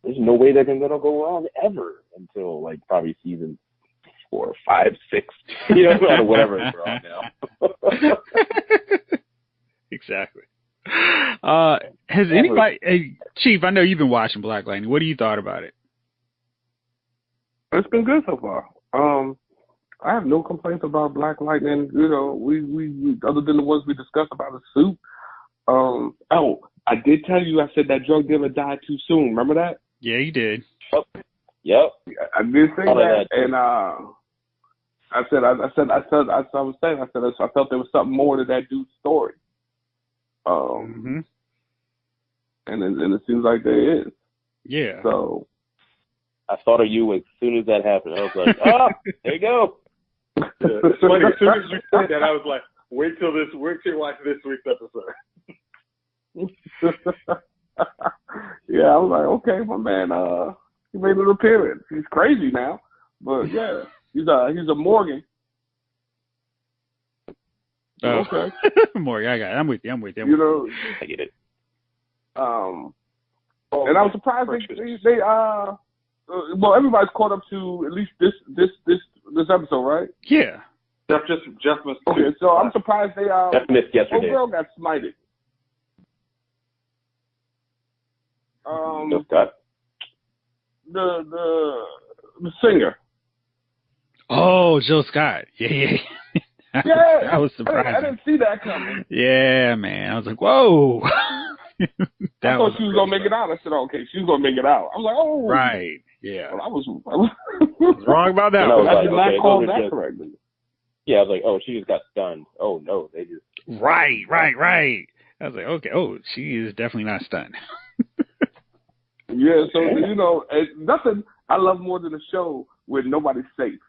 there's no way they're gonna go wrong ever until like probably season 4, 5, 6, or whatever we're on now. Exactly. Has anybody, Chief? I know you've been watching Black Lightning. What do you thought about it? It's been good so far. I have no complaints about Black Lightning. We other than the ones we discussed about the suit. I did tell you. I said that drug dealer died too soon. Remember that? Yeah, you did. Yep. I did say that, and I felt there was something more to that dude's story. And it seems like there is. Yeah. So I thought of you as soon as that happened. I was like, there you go. It's funny, as soon as you said that, I was like, wait till you watch this week's episode. Yeah, I was like, okay, my man, he made an appearance. He's crazy now, but yeah, he's a Morgan. Okay. Morgan, I got it. I'm with you. I get it. And I was surprised they well, everybody's caught up to at least this episode, right? Yeah. Jeff missed. Okay, so I'm surprised they Jeff missed yesterday. girl got smited. Just got the singer. Oh, Jill Scott. Yeah. Yeah, I was surprised. Hey, I didn't see that coming. Yeah, man. I was like, whoa. I thought she was gonna make it out. I said, okay, she's gonna make it out. I was like, oh, Right. Yeah. Well, I was wrong about that. And I was I like, did not okay, call those are that just- correctly. Yeah, I was like, oh, she just got stunned. Oh no, they just Right. I was like, okay. Oh, she is definitely not stunned. Yeah, so you know, nothing I love more than a show where nobody's safe.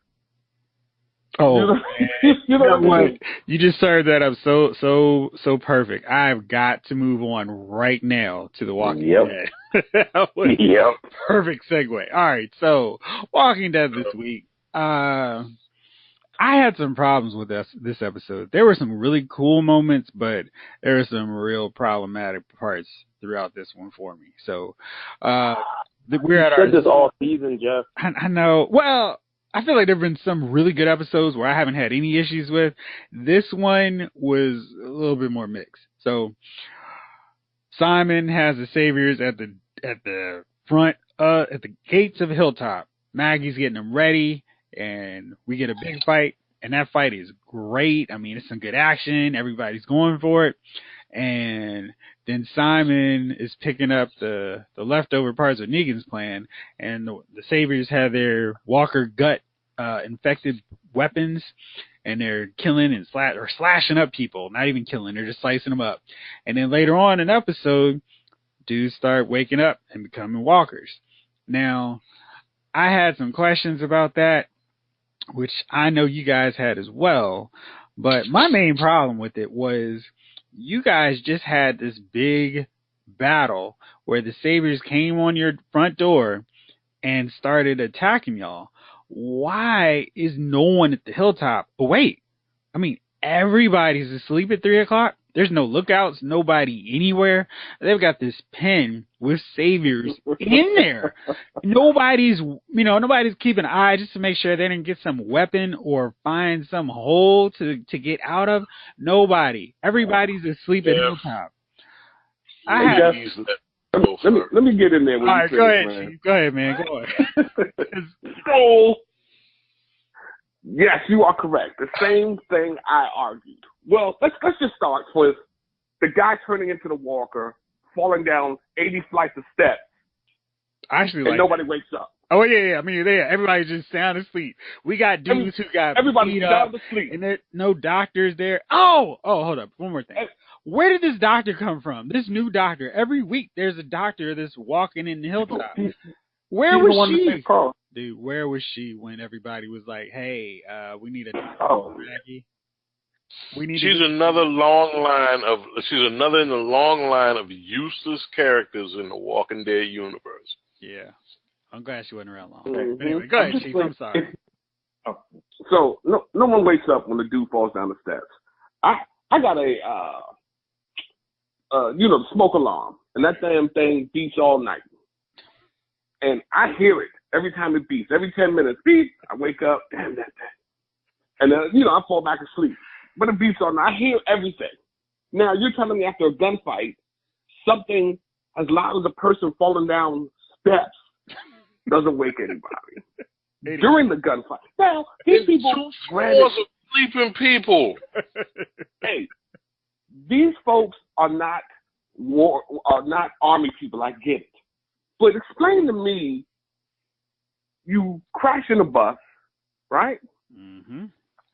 Oh, You know, man. you know what I mean? You just served that up so perfect. I've got to move on right now to The Walking Dead. That was perfect segue. All right, so Walking Dead this week. I had some problems with this episode. There were some really cool moments, but there were some real problematic parts throughout this one for me. So we're at our this all season, Jeff. I know. Well, I feel like there have been some really good episodes where I haven't had any issues with. This one was a little bit more mixed. So Simon has the Saviors at the front, at the gates of Hilltop. Maggie's getting them ready, and we get a big fight. And that fight is great. I mean, it's some good action. Everybody's going for it. And then Simon is picking up the leftover parts of Negan's plan, and the Saviors have their Walker gut infected weapons, and they're killing and slashing up people. Not even killing, they're just slicing them up. And then later on in the episode, dudes start waking up and becoming walkers. Now, I had some questions about that, which I know you guys had as well, but my main problem with it was you guys just had this big battle where the Saviors came on your front door and started attacking y'all. Why is no one at the Hilltop awake? I mean, everybody's asleep at 3 o'clock. There's no lookouts, nobody anywhere. They've got this pen with Saviors in there. Nobody's keeping an eye just to make sure they didn't get some weapon or find some hole to get out of. Nobody. Everybody's asleep at Hilltop. Let me get in there. All right, go ahead, Chief. Go ahead, man. Go ahead. So, yes, you are correct. The same thing I argued. Well, let's just start with the guy turning into the walker, falling down 80 flights of steps, and nobody wakes up. Oh yeah. I mean, everybody's just sound asleep. We got dudes who got everybody's beat sound up, asleep, and there's no doctors there. Oh, hold up, one more thing. Where did this doctor come from? This new doctor. Every week there's a doctor that's walking in the Hilltop. Where was she? Dude, where was she when everybody was like, "Hey, we need a doctor, Maggie"? She's another in the long line of useless characters in the Walking Dead universe. Yeah. I'm glad she wasn't around long. Mm-hmm. Anyway, go ahead, Chief. I'm sorry. So no one wakes up when the dude falls down the steps. I got the smoke alarm, and that damn thing beeps all night. And I hear it every time it beeps. Every 10 minutes, beep. I wake up, damn that thing. And then, I fall back asleep. But it beeps all night. I hear everything. Now, you're telling me after a gunfight, something as loud as a person falling down steps doesn't wake anybody. During the gunfight. Now, these people... Of sleeping people. Hey, these folks are not army people. I get it. But explain to me, you crash in a bus, right? Mm-hmm.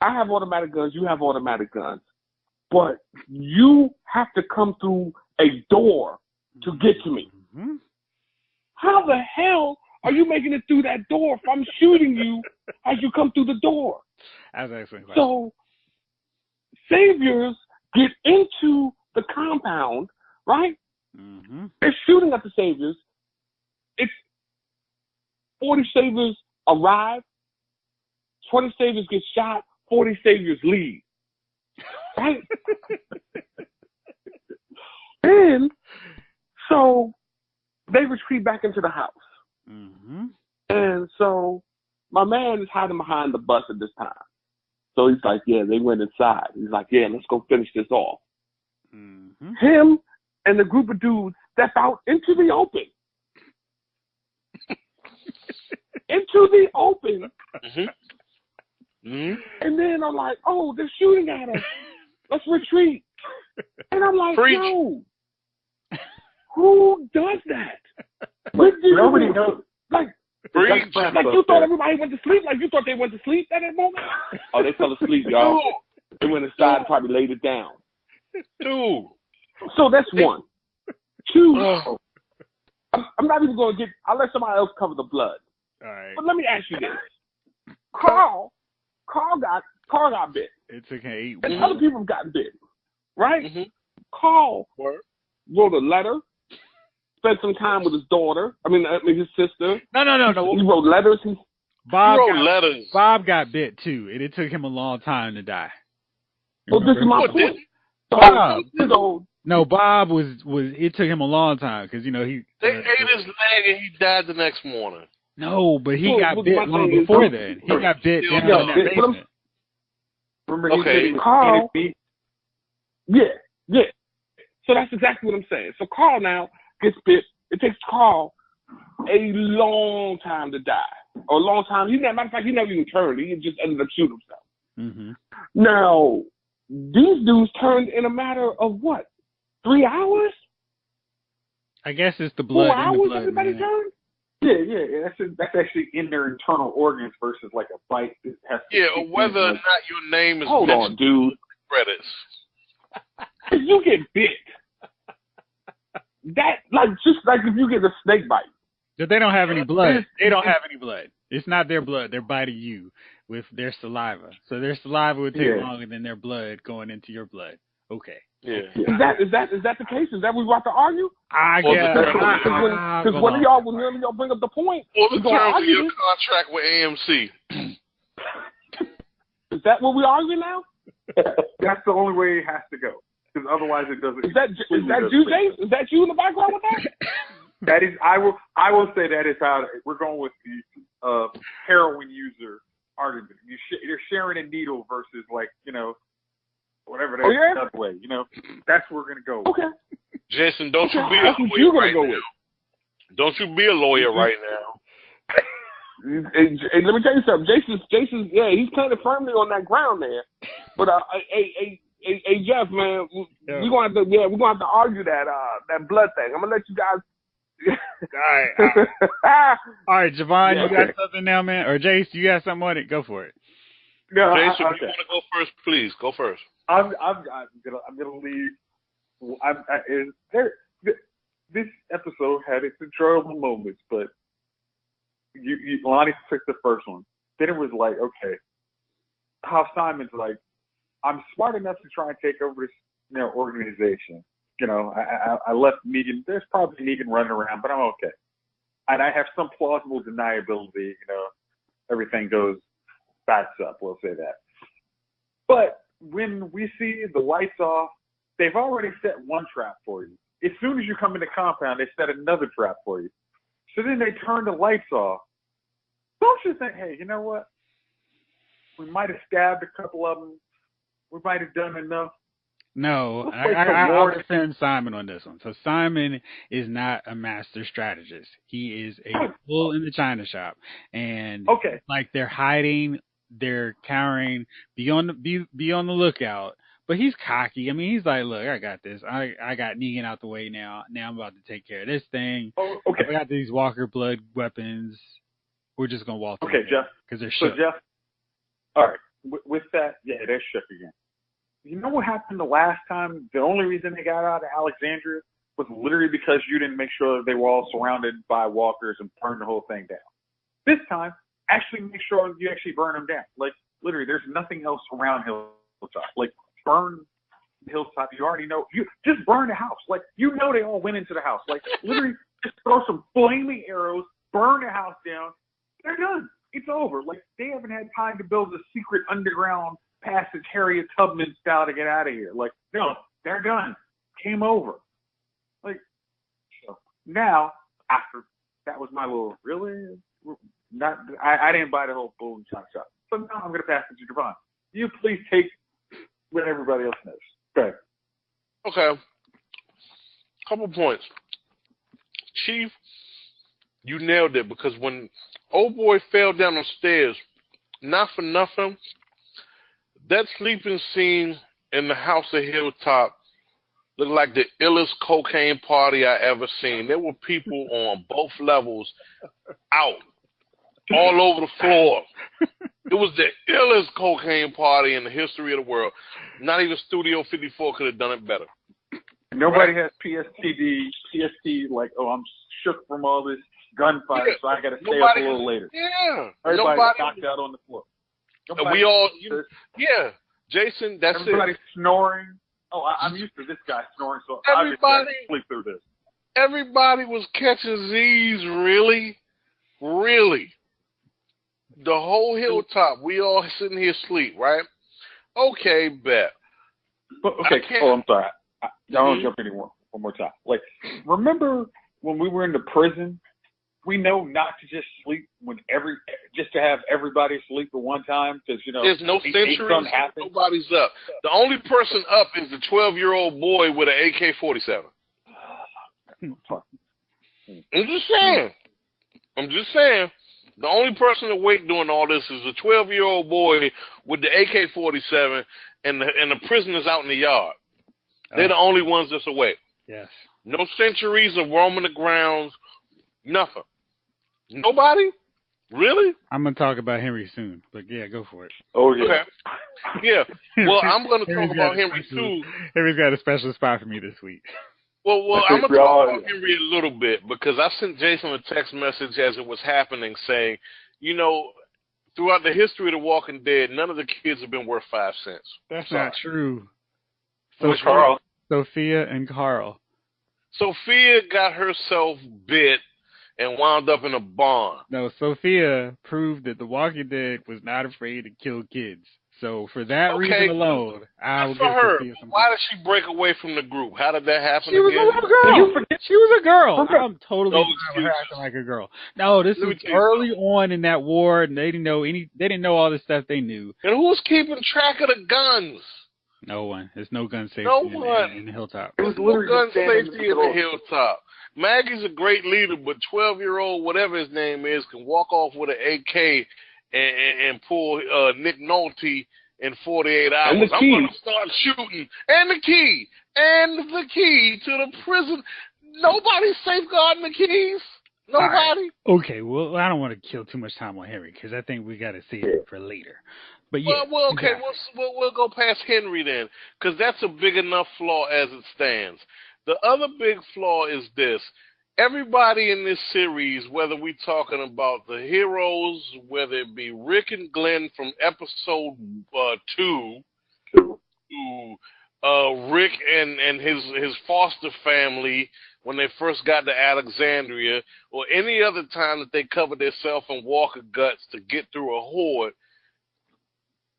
I have automatic guns. You have automatic guns. But you have to come through a door to get to me. Mm-hmm. How the hell are you making it through that door if I'm shooting you as you come through the door? That's excellent question. So, Saviors get into the compound, right? Mm-hmm. They're shooting at the Saviors. It's 40 Saviors arrive, 20 Saviors get shot, 40 Saviors leave. Right? And so they retreat back into the house. Mm-hmm. And so my man is hiding behind the bus at this time. So he's like, yeah, they went inside. He's like, yeah, let's go finish this off. Mm-hmm. Him and the group of dudes step out into the open. Into the open. Mm-hmm. Mm-hmm. And then I'm like, oh, they're shooting at us. Let's retreat. And I'm like, Preach. no. Who does that? Nobody knows. Like you thought everybody went to sleep? Like you thought they went to sleep at that moment? Oh, they fell asleep, y'all. They went inside and probably laid it down. Dude. So that's one. Two, I'm not even going to get, I'll let somebody else cover the blood. All right. But let me ask you this. Carl got bit. It took him 8 weeks. And other people have gotten bit. Right? Mm-hmm. Carl wrote a letter, spent some time with his daughter. I mean his sister. No. He wrote letters. Letters. Bob got bit too, and it took him a long time to die. Well, this is my point. Bob was. It took him a long time because he. They ate his leg and he died the next morning. No, but he got bit long before then. He got bit down in that basement. Remember, Carl. Yeah. So that's exactly what I'm saying. So Carl now gets bit. It takes Carl a long time to die. Or a long time. Matter of fact, he never even turned. He just ended up shooting himself. Mm-hmm. Now, these dudes turned in a matter of what? 3 hours? I guess it's the blood. 4 hours in the blood, everybody man. turned? Yeah. That's actually in their internal organs versus like a bite. That has to or whether or not your name is Hold on, dude. credits. If you get bit, just like if you get a snake bite. But they don't have any blood. They don't have any blood. It's not their blood. They're biting you with their saliva. So their saliva would take longer than their blood going into your blood. Okay. Yeah. Is that the case? Is that what we're about to argue? I guess. Because when y'all bring up the point, Or the terms of your contract with AMC. Is that what we argue now? That's the only way it has to go. Because otherwise it doesn't. Is that you, Jace? Is that you in the background with that? That is, I will say that is how we're going with the heroin user argument. You're sharing a needle versus whatever that other way. That's where we're gonna go. Okay. Jason, don't you be a lawyer right now. Don't you be a lawyer right now. Hey, let me tell you something. Jason's he's kind of firmly on that ground there. But hey, Jeff, man, we're gonna have to argue that blood thing. I'm gonna let you guys. All right, Javon, you got something now, man? Or Jace, you got something on it? Go for it. No, Jason, you want to go first? Please go first. I'm gonna leave. This episode had its enjoyable moments, but Lonnie picked the first one. Then it was like, okay, how Simon's like, I'm smart enough to try and take over this organization. I left Negan. There's probably Negan running around, but I'm okay. And I have some plausible deniability. Everything goes bats up. We'll say that. But when we see the lights off, they've already set one trap for you. As soon as you come in the compound, they set another trap for you. So then they turn the lights off. Don't you think, hey, you know what? We might have stabbed a couple of them. We might have done enough. No, I'll defend Simon on this one. So Simon is not a master strategist. He is a bull in the china shop, and they're hiding, they're cowering. Be on the lookout. But he's cocky. I mean, he's like, look, I got this. I got Negan out the way now. Now I'm about to take care of this thing. Oh, okay. I got these Walker blood weapons. We're just gonna walk. Okay, Jeff. Because they're shook. So Jeff, all right. With that, they're shook again. You know what happened the last time? The only reason they got out of Alexandria was literally because you didn't make sure that they were all surrounded by walkers and burned the whole thing down. This time, actually make sure you actually burn them down. Like, literally, there's nothing else around Hilltop. Like, burn Hilltop. You already know. You just burn the house. Like, they all went into the house. Like, literally, just throw some flaming arrows, burn the house down. They're done. It's over. Like, they haven't had time to build a secret underground passage Harriet Tubman style to get out of here. Like, no, they're done. Game over. Like, so now, after that was my little, really? Not, I didn't buy the whole boom chop chop. So now I'm going to pass it to Javon. You please take what everybody else knows. Go ahead. Okay. Couple points. Chief, you nailed it, because when old boy fell down the stairs, not for nothing, that sleeping scene in the house at Hilltop looked like the illest cocaine party I ever seen. There were people on both levels out all over the floor. It was the illest cocaine party in the history of the world. Not even Studio 54 could have done it better. Nobody has PST, like, oh, I'm shook from all this gunfire, so I got to stay up a little later. Yeah. Everybody's knocked out on the floor. We all, yeah. Jason, that's everybody's snoring. Oh, I'm used to this guy snoring, so everybody, I'll just sleep through this. Everybody was catching Z's, really? Really? The whole hilltop, we all sitting here asleep, right? Okay, bet. But, okay, I'm sorry. I don't want to jump in one more time. Like, remember when we were in the prison? We know not to just sleep just to have everybody sleep at one time because, you know, there's no centuries, nobody's up. The only person up is the 12-year-old boy with an AK-47. I'm just saying. The only person awake doing all this is the 12-year-old boy with the AK-47 and the prisoners out in the yard. They're the only ones that's awake. Yes. No centuries of roaming the grounds. Nothing. Nobody? Really? I'm going to talk about Henry soon, but yeah, go for it. Oh, yeah. Okay. Yeah. Well, I'm going to talk about Henry too. Henry's got a special spot for me this week. Well, I'm going to talk about Henry a little bit because I sent Jason a text message as it was happening saying, you know, throughout the history of The Walking Dead, none of the kids have been worth 5 cents. That's not true. Sophia and Carl. Sophia got herself bit and wound up in a barn. No, Sophia proved that The Walking Dead was not afraid to kill kids. So for that reason alone, I will give Sophia some. Why did she break away from the group? How did that happen? She was a little girl. She was a girl. I'm totally acting like a girl. No, this was early on in that war, and they didn't know all the stuff they knew. And who was keeping track of the guns? No one. There's no gun safety in the hilltop. There was no gun safety in the hilltop. Maggie's a great leader, but 12-year-old, whatever his name is, can walk off with an AK and pull Nick Nolte in 48 hours. I'm going to start shooting. And the key to the prison. Nobody's safeguarding the keys. Nobody. Right. Okay, well, I don't want to kill too much time on Henry because I think we got to save it for later. But yeah, well, okay, we'll go past Henry then, because that's a big enough flaw as it stands. The other big flaw is this. Everybody in this series, whether we're talking about the heroes, whether it be Rick and Glenn from episode 2, to Rick and his foster family when they first got to Alexandria, or any other time that they covered themselves in walker guts to get through a horde,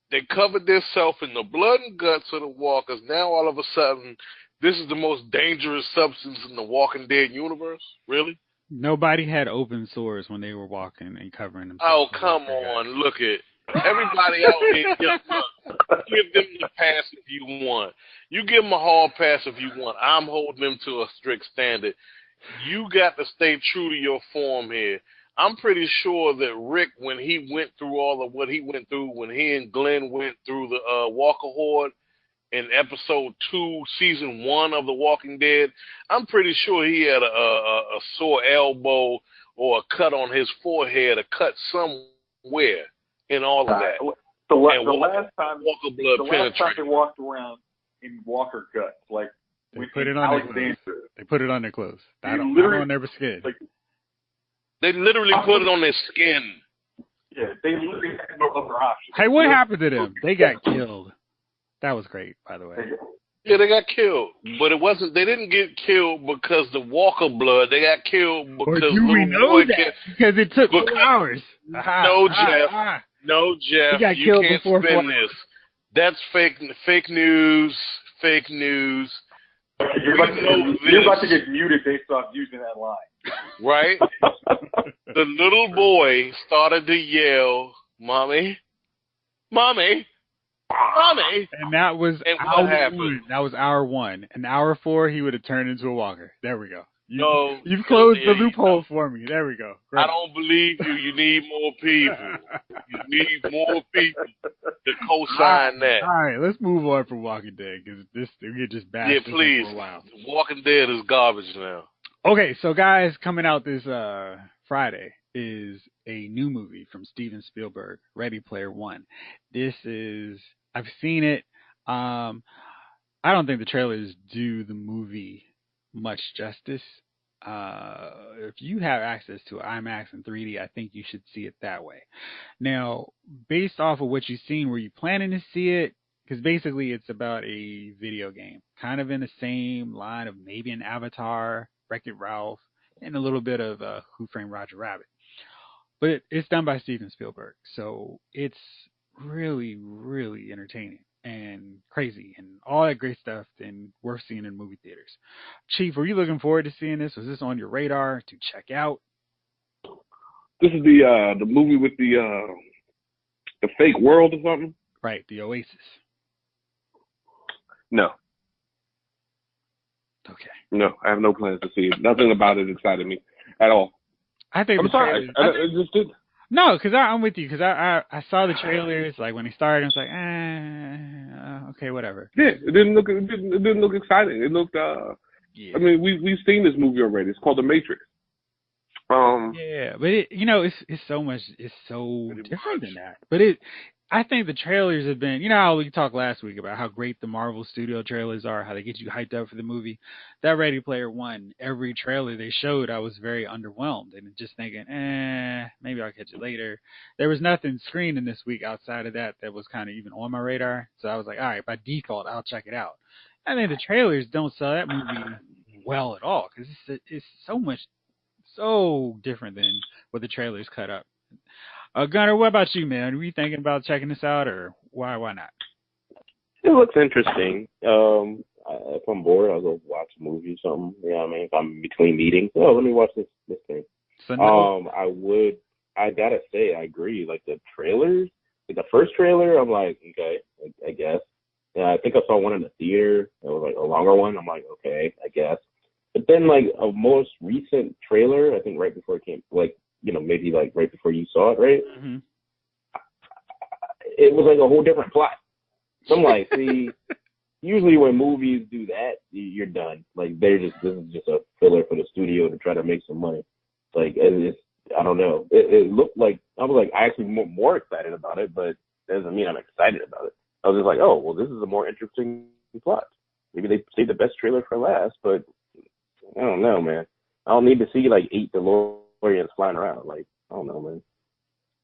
they covered themselves in the blood and guts of the walkers. Now all of a sudden, this is the most dangerous substance in the Walking Dead universe? Really? Nobody had open sores when they were walking and covering themselves. Oh, come on. Look at everybody out here. Give them the pass if you want. You give them a hall pass if you want. I'm holding them to a strict standard. You got to stay true to your form here. I'm pretty sure that Rick, when he went through all of what he went through, when he and Glenn went through the Walker Horde, in episode 2, season 1 of The Walking Dead, I'm pretty sure he had a sore elbow or a cut on his forehead, a cut somewhere in all of that. The last time they walked around in Walker guts, like they put it on their clothes. They put it on their clothes. Not on their skin. They literally put it on their skin. Yeah, they literally had no other option. Hey, what happened to them? They got killed. That was great, by the way. Yeah, they got killed, but it wasn't. They didn't get killed because the Walker blood. They got killed because we know that because it took 2 hours. No, Jeff. No, Jeff. Got you killed can't before spin this. That's fake news. Fake news. You're about to get muted based off using that line. Right? The little boy started to yell, "Mommy, Mommy, Mommy!" And that was hour 1. That was hour 1. An hour 4, he would have turned into a walker. There we go. You've closed the loophole for me. There we go. Great. I don't believe you. You need more people. You need more people. to co-sign that. All right, let's move on from Walking Dead because we get just bash this please. for a while. Walking Dead is garbage now. Okay, so guys, coming out this Friday is a new movie from Steven Spielberg, Ready Player One. I've seen it. I don't think the trailers do the movie much justice. If you have access to IMAX and 3D, I think you should see it that way. Now, based off of what you've seen, were you planning to see it? Because basically it's about a video game, kind of in the same line of maybe an Avatar, Wreck-It Ralph, and a little bit of Who Framed Roger Rabbit. But it's done by Steven Spielberg, so it's really, really entertaining and crazy and all that great stuff and worth seeing in movie theaters. Chief, were you looking forward to seeing this? Was this on your radar to check out? This is the movie with the fake world or something? Right, the Oasis. No. Okay. No, I have no plans to see it. Nothing about it excited me at all. I think I'm sorry. It just didn't. No, because I'm with you. Because I saw the trailers like when he started. I was like, okay, whatever. Yeah, it didn't look exciting. It looked. Yeah. I mean, we've seen this movie already. It's called The Matrix. Yeah, but it's so much. It's so different than that. But I think the trailers have been, how we talked last week about how great the Marvel Studio trailers are, how they get you hyped up for the movie. That Ready Player One, every trailer they showed, I was very underwhelmed and just thinking, maybe I'll catch it later. There was nothing screening this week outside of that was kind of even on my radar. So I was like, all right, by default, I'll check it out. I mean, the trailers don't sell that movie well at all because it's so different than what the trailers cut up. Gunnar, what about you, man? Were you thinking about checking this out, or why not? It looks interesting. If I'm bored, I'll go watch a movie or something. You know what I mean? If I'm between meetings, let me watch this thing. So no. I gotta say, I agree. Like the trailers, like the first trailer, I'm like, okay, I guess. Yeah, I think I saw one in the theater. It was like a longer one. I'm like, okay, I guess. But then like a most recent trailer, I think right before it came, like, maybe like right before you saw it, right? Mm-hmm. It was like a whole different plot. So I'm like, see, usually when movies do that, you're done. Like this is just a filler for the studio to try to make some money. Like I don't know. It looked like I was like actually more excited about it, but that doesn't mean I'm excited about it. I was just like, oh well, this is a more interesting plot. Maybe they saved the best trailer for last, but I don't know, man. I don't need to see like 8 DeLoreans flying around. Like, I don't know, man.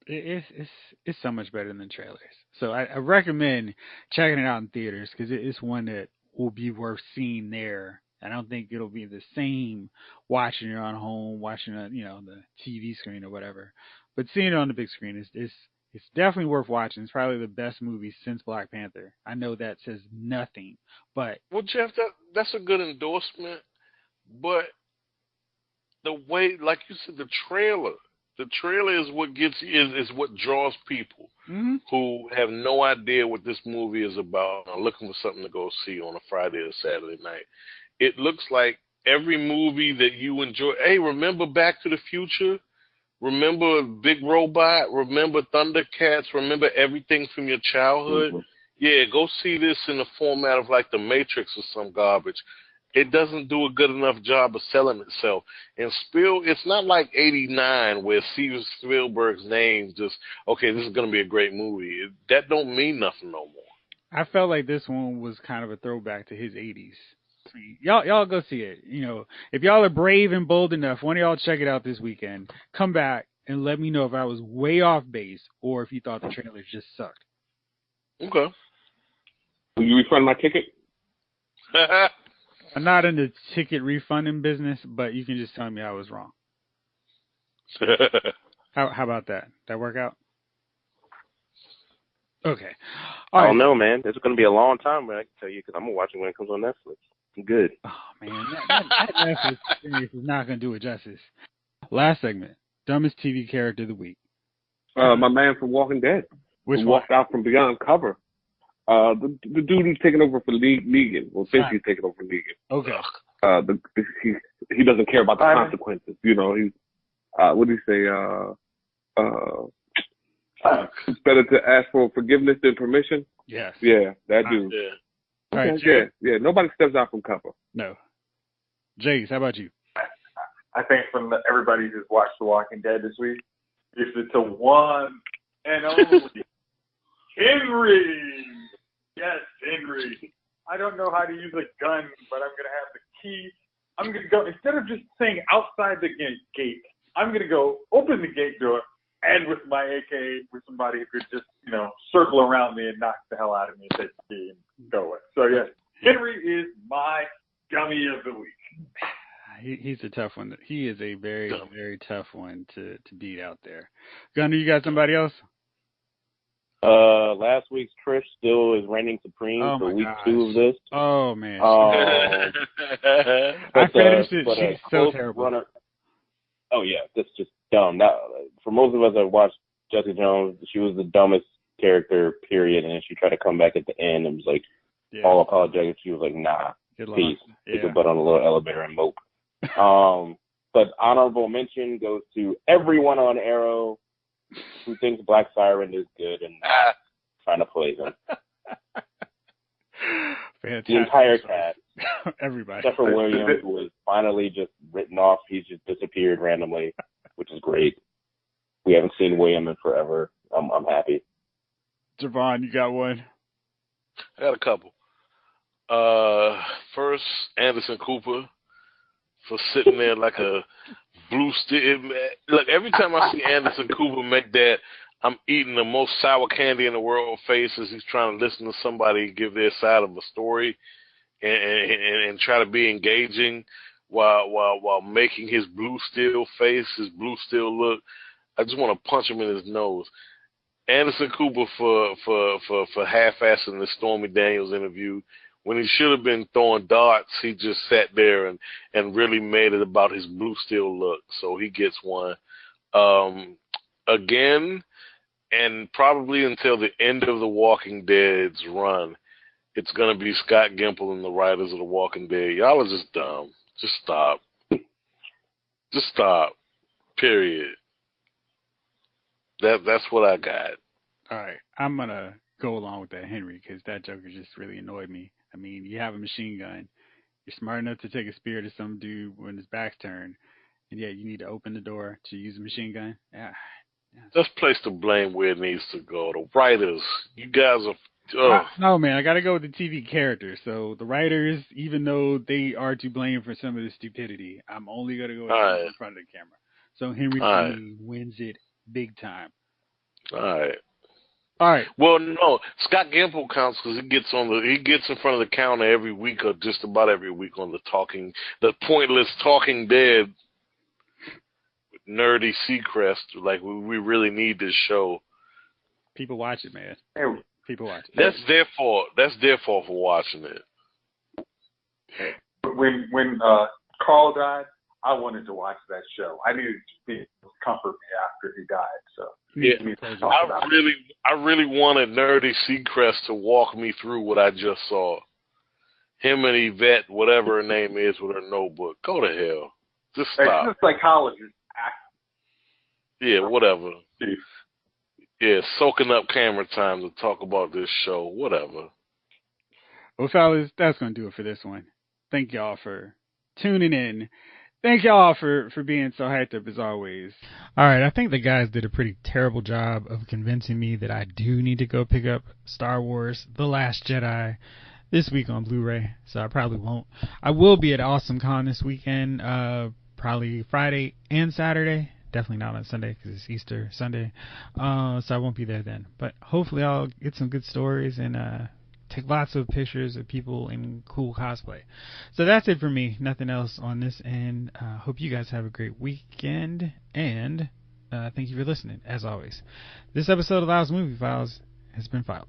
It's so much better than trailers. So I recommend checking it out in theaters because it's one that will be worth seeing there. I don't think it'll be the same watching it on home, watching it, the TV screen or whatever. But seeing it on the big screen is definitely worth watching. It's probably the best movie since Black Panther. I know that says nothing, but well, Jeff, that's a good endorsement. But the way, like you said, the trailer is what gets you, is what draws people who have no idea what this movie is about, are looking for something to go see on a Friday or Saturday night. It looks like every movie that you enjoy. Hey, remember Back to the Future? Remember Big Robot? Remember Thundercats? Remember everything from your childhood? Mm-hmm. Yeah, go see this in the format of like The Matrix or some garbage. It doesn't do a good enough job of selling itself. And it's not like 89 where Steven Spielberg's name just, okay, this is going to be a great movie. That don't mean nothing no more. I felt like this one was kind of a throwback to his 80s. Y'all go see it. If y'all are brave and bold enough, one of y'all check it out this weekend. Come back and let me know if I was way off base or if you thought the trailers just sucked. Okay. Will you refund my ticket? I'm not in the ticket refunding business, but you can just tell me I was wrong. How about that? That work out? Okay. I don't know, man. It's going to be a long time, but I can tell you because I'm going to watch it when it comes on Netflix. I'm good. Oh, man. That Netflix experience is not going to do it justice. Last segment. Dumbest TV character of the week. My man from Walking Dead. Which who walked out from beyond cover. The dude who's taking over for Negan. Well, since he's taking over for Negan. Okay. He doesn't care about the consequences. He's what do you say? It's better to ask for forgiveness than permission. Yes. Yeah, that dude. Yeah. All right, Okay, yeah. Nobody steps out from cover. No. Jace, how about you? I think from everybody who's watched The Walking Dead this week, it's the one and only Henry. Yes, Henry. I don't know how to use a gun, but I'm going to have the key. I'm going to go, instead of just saying outside the gate, I'm going to go open the gate door and with my AK, with somebody who could just, circle around me and knock the hell out of me and take the key and go with. So, yes, Henry is my dummy of the week. He's a tough one. He is a very, very tough one to beat out there. Gunner, you got somebody else? Last week's Trish still is reigning supreme for week 2 of this. Oh, man. I finished it. She's so terrible. Runner, oh, yeah. That's just dumb. Now, for most of us that watched Jessica Jones, she was the dumbest character, period. And then she tried to come back at the end and was like, all apologetic. She was like, nah, peace. Take your butt on a little elevator and mope. But honorable mention goes to everyone on Arrow who thinks Black Siren is good and trying to play him. Fantastic. The entire cast. Everybody. Except for William, who was finally just written off. He's just disappeared randomly, which is great. We haven't seen William in forever. I'm happy. Javon, you got one? I got a couple. First, Anderson Cooper for sitting there like a blue stick. Look, every time I see Anderson Cooper make that I'm eating the most sour candy in the world face as he's trying to listen to somebody give their side of a story and try to be engaging while making his blue steel face, his blue steel look. I just want to punch him in his nose. Anderson Cooper for half-assing the Stormy Daniels interview. When he should have been throwing darts, he just sat there and really made it about his blue steel look. So he gets one. Again, and probably until the end of The Walking Dead's run, it's going to be Scott Gimple and the writers of The Walking Dead. Y'all are just dumb. Just stop. Just stop. Period. That's what I got. All right. I'm going to go along with that, Henry, because that Joker just really annoyed me. I mean, you have a machine gun. You're smart enough to take a spear to some dude when his back's turned. And yet you need to open the door to use a machine gun. Yeah. Just place the blame where it needs to go. The writers, you guys are... No, man, I got to go with the TV characters. So the writers, even though they are to blame for some of the stupidity, I'm only going to go in front of the camera. So Henry wins it big time. All right. All right. Well, no, Scott Gimple counts because he gets in front of the counter every week or just about every week on the pointless Talking Dead with nerdy Seacrest. Like we really need this show. People watch it, man. People watch it. That's their fault. That's their fault for watching it. When Carl died, I wanted to watch that show. I needed to comfort me after he died. So I really wanted Nerdy Seacrest to walk me through what I just saw. Him and Yvette, whatever her name is, with her notebook. Go to hell. Just stop. It's a psychologist. Yeah, whatever. Yeah, soaking up camera time to talk about this show. Whatever. Well, fellas, that's going to do it for this one. Thank y'all for tuning in. Thank y'all for being so hyped up as always. All right, I think the guys did a pretty terrible job of convincing me that I do need to go pick up Star Wars The Last Jedi this week on Blu-ray, so I probably won't. I will be at Awesome Con this weekend, probably Friday and Saturday. Definitely not on Sunday because it's Easter Sunday, so I won't be there then. But hopefully I'll get some good stories and take lots of pictures of people in cool cosplay. So that's it for me. Nothing else on this end. Hope you guys have a great weekend, and thank you for listening, as always. This episode of Lyles Movie Files has been filed.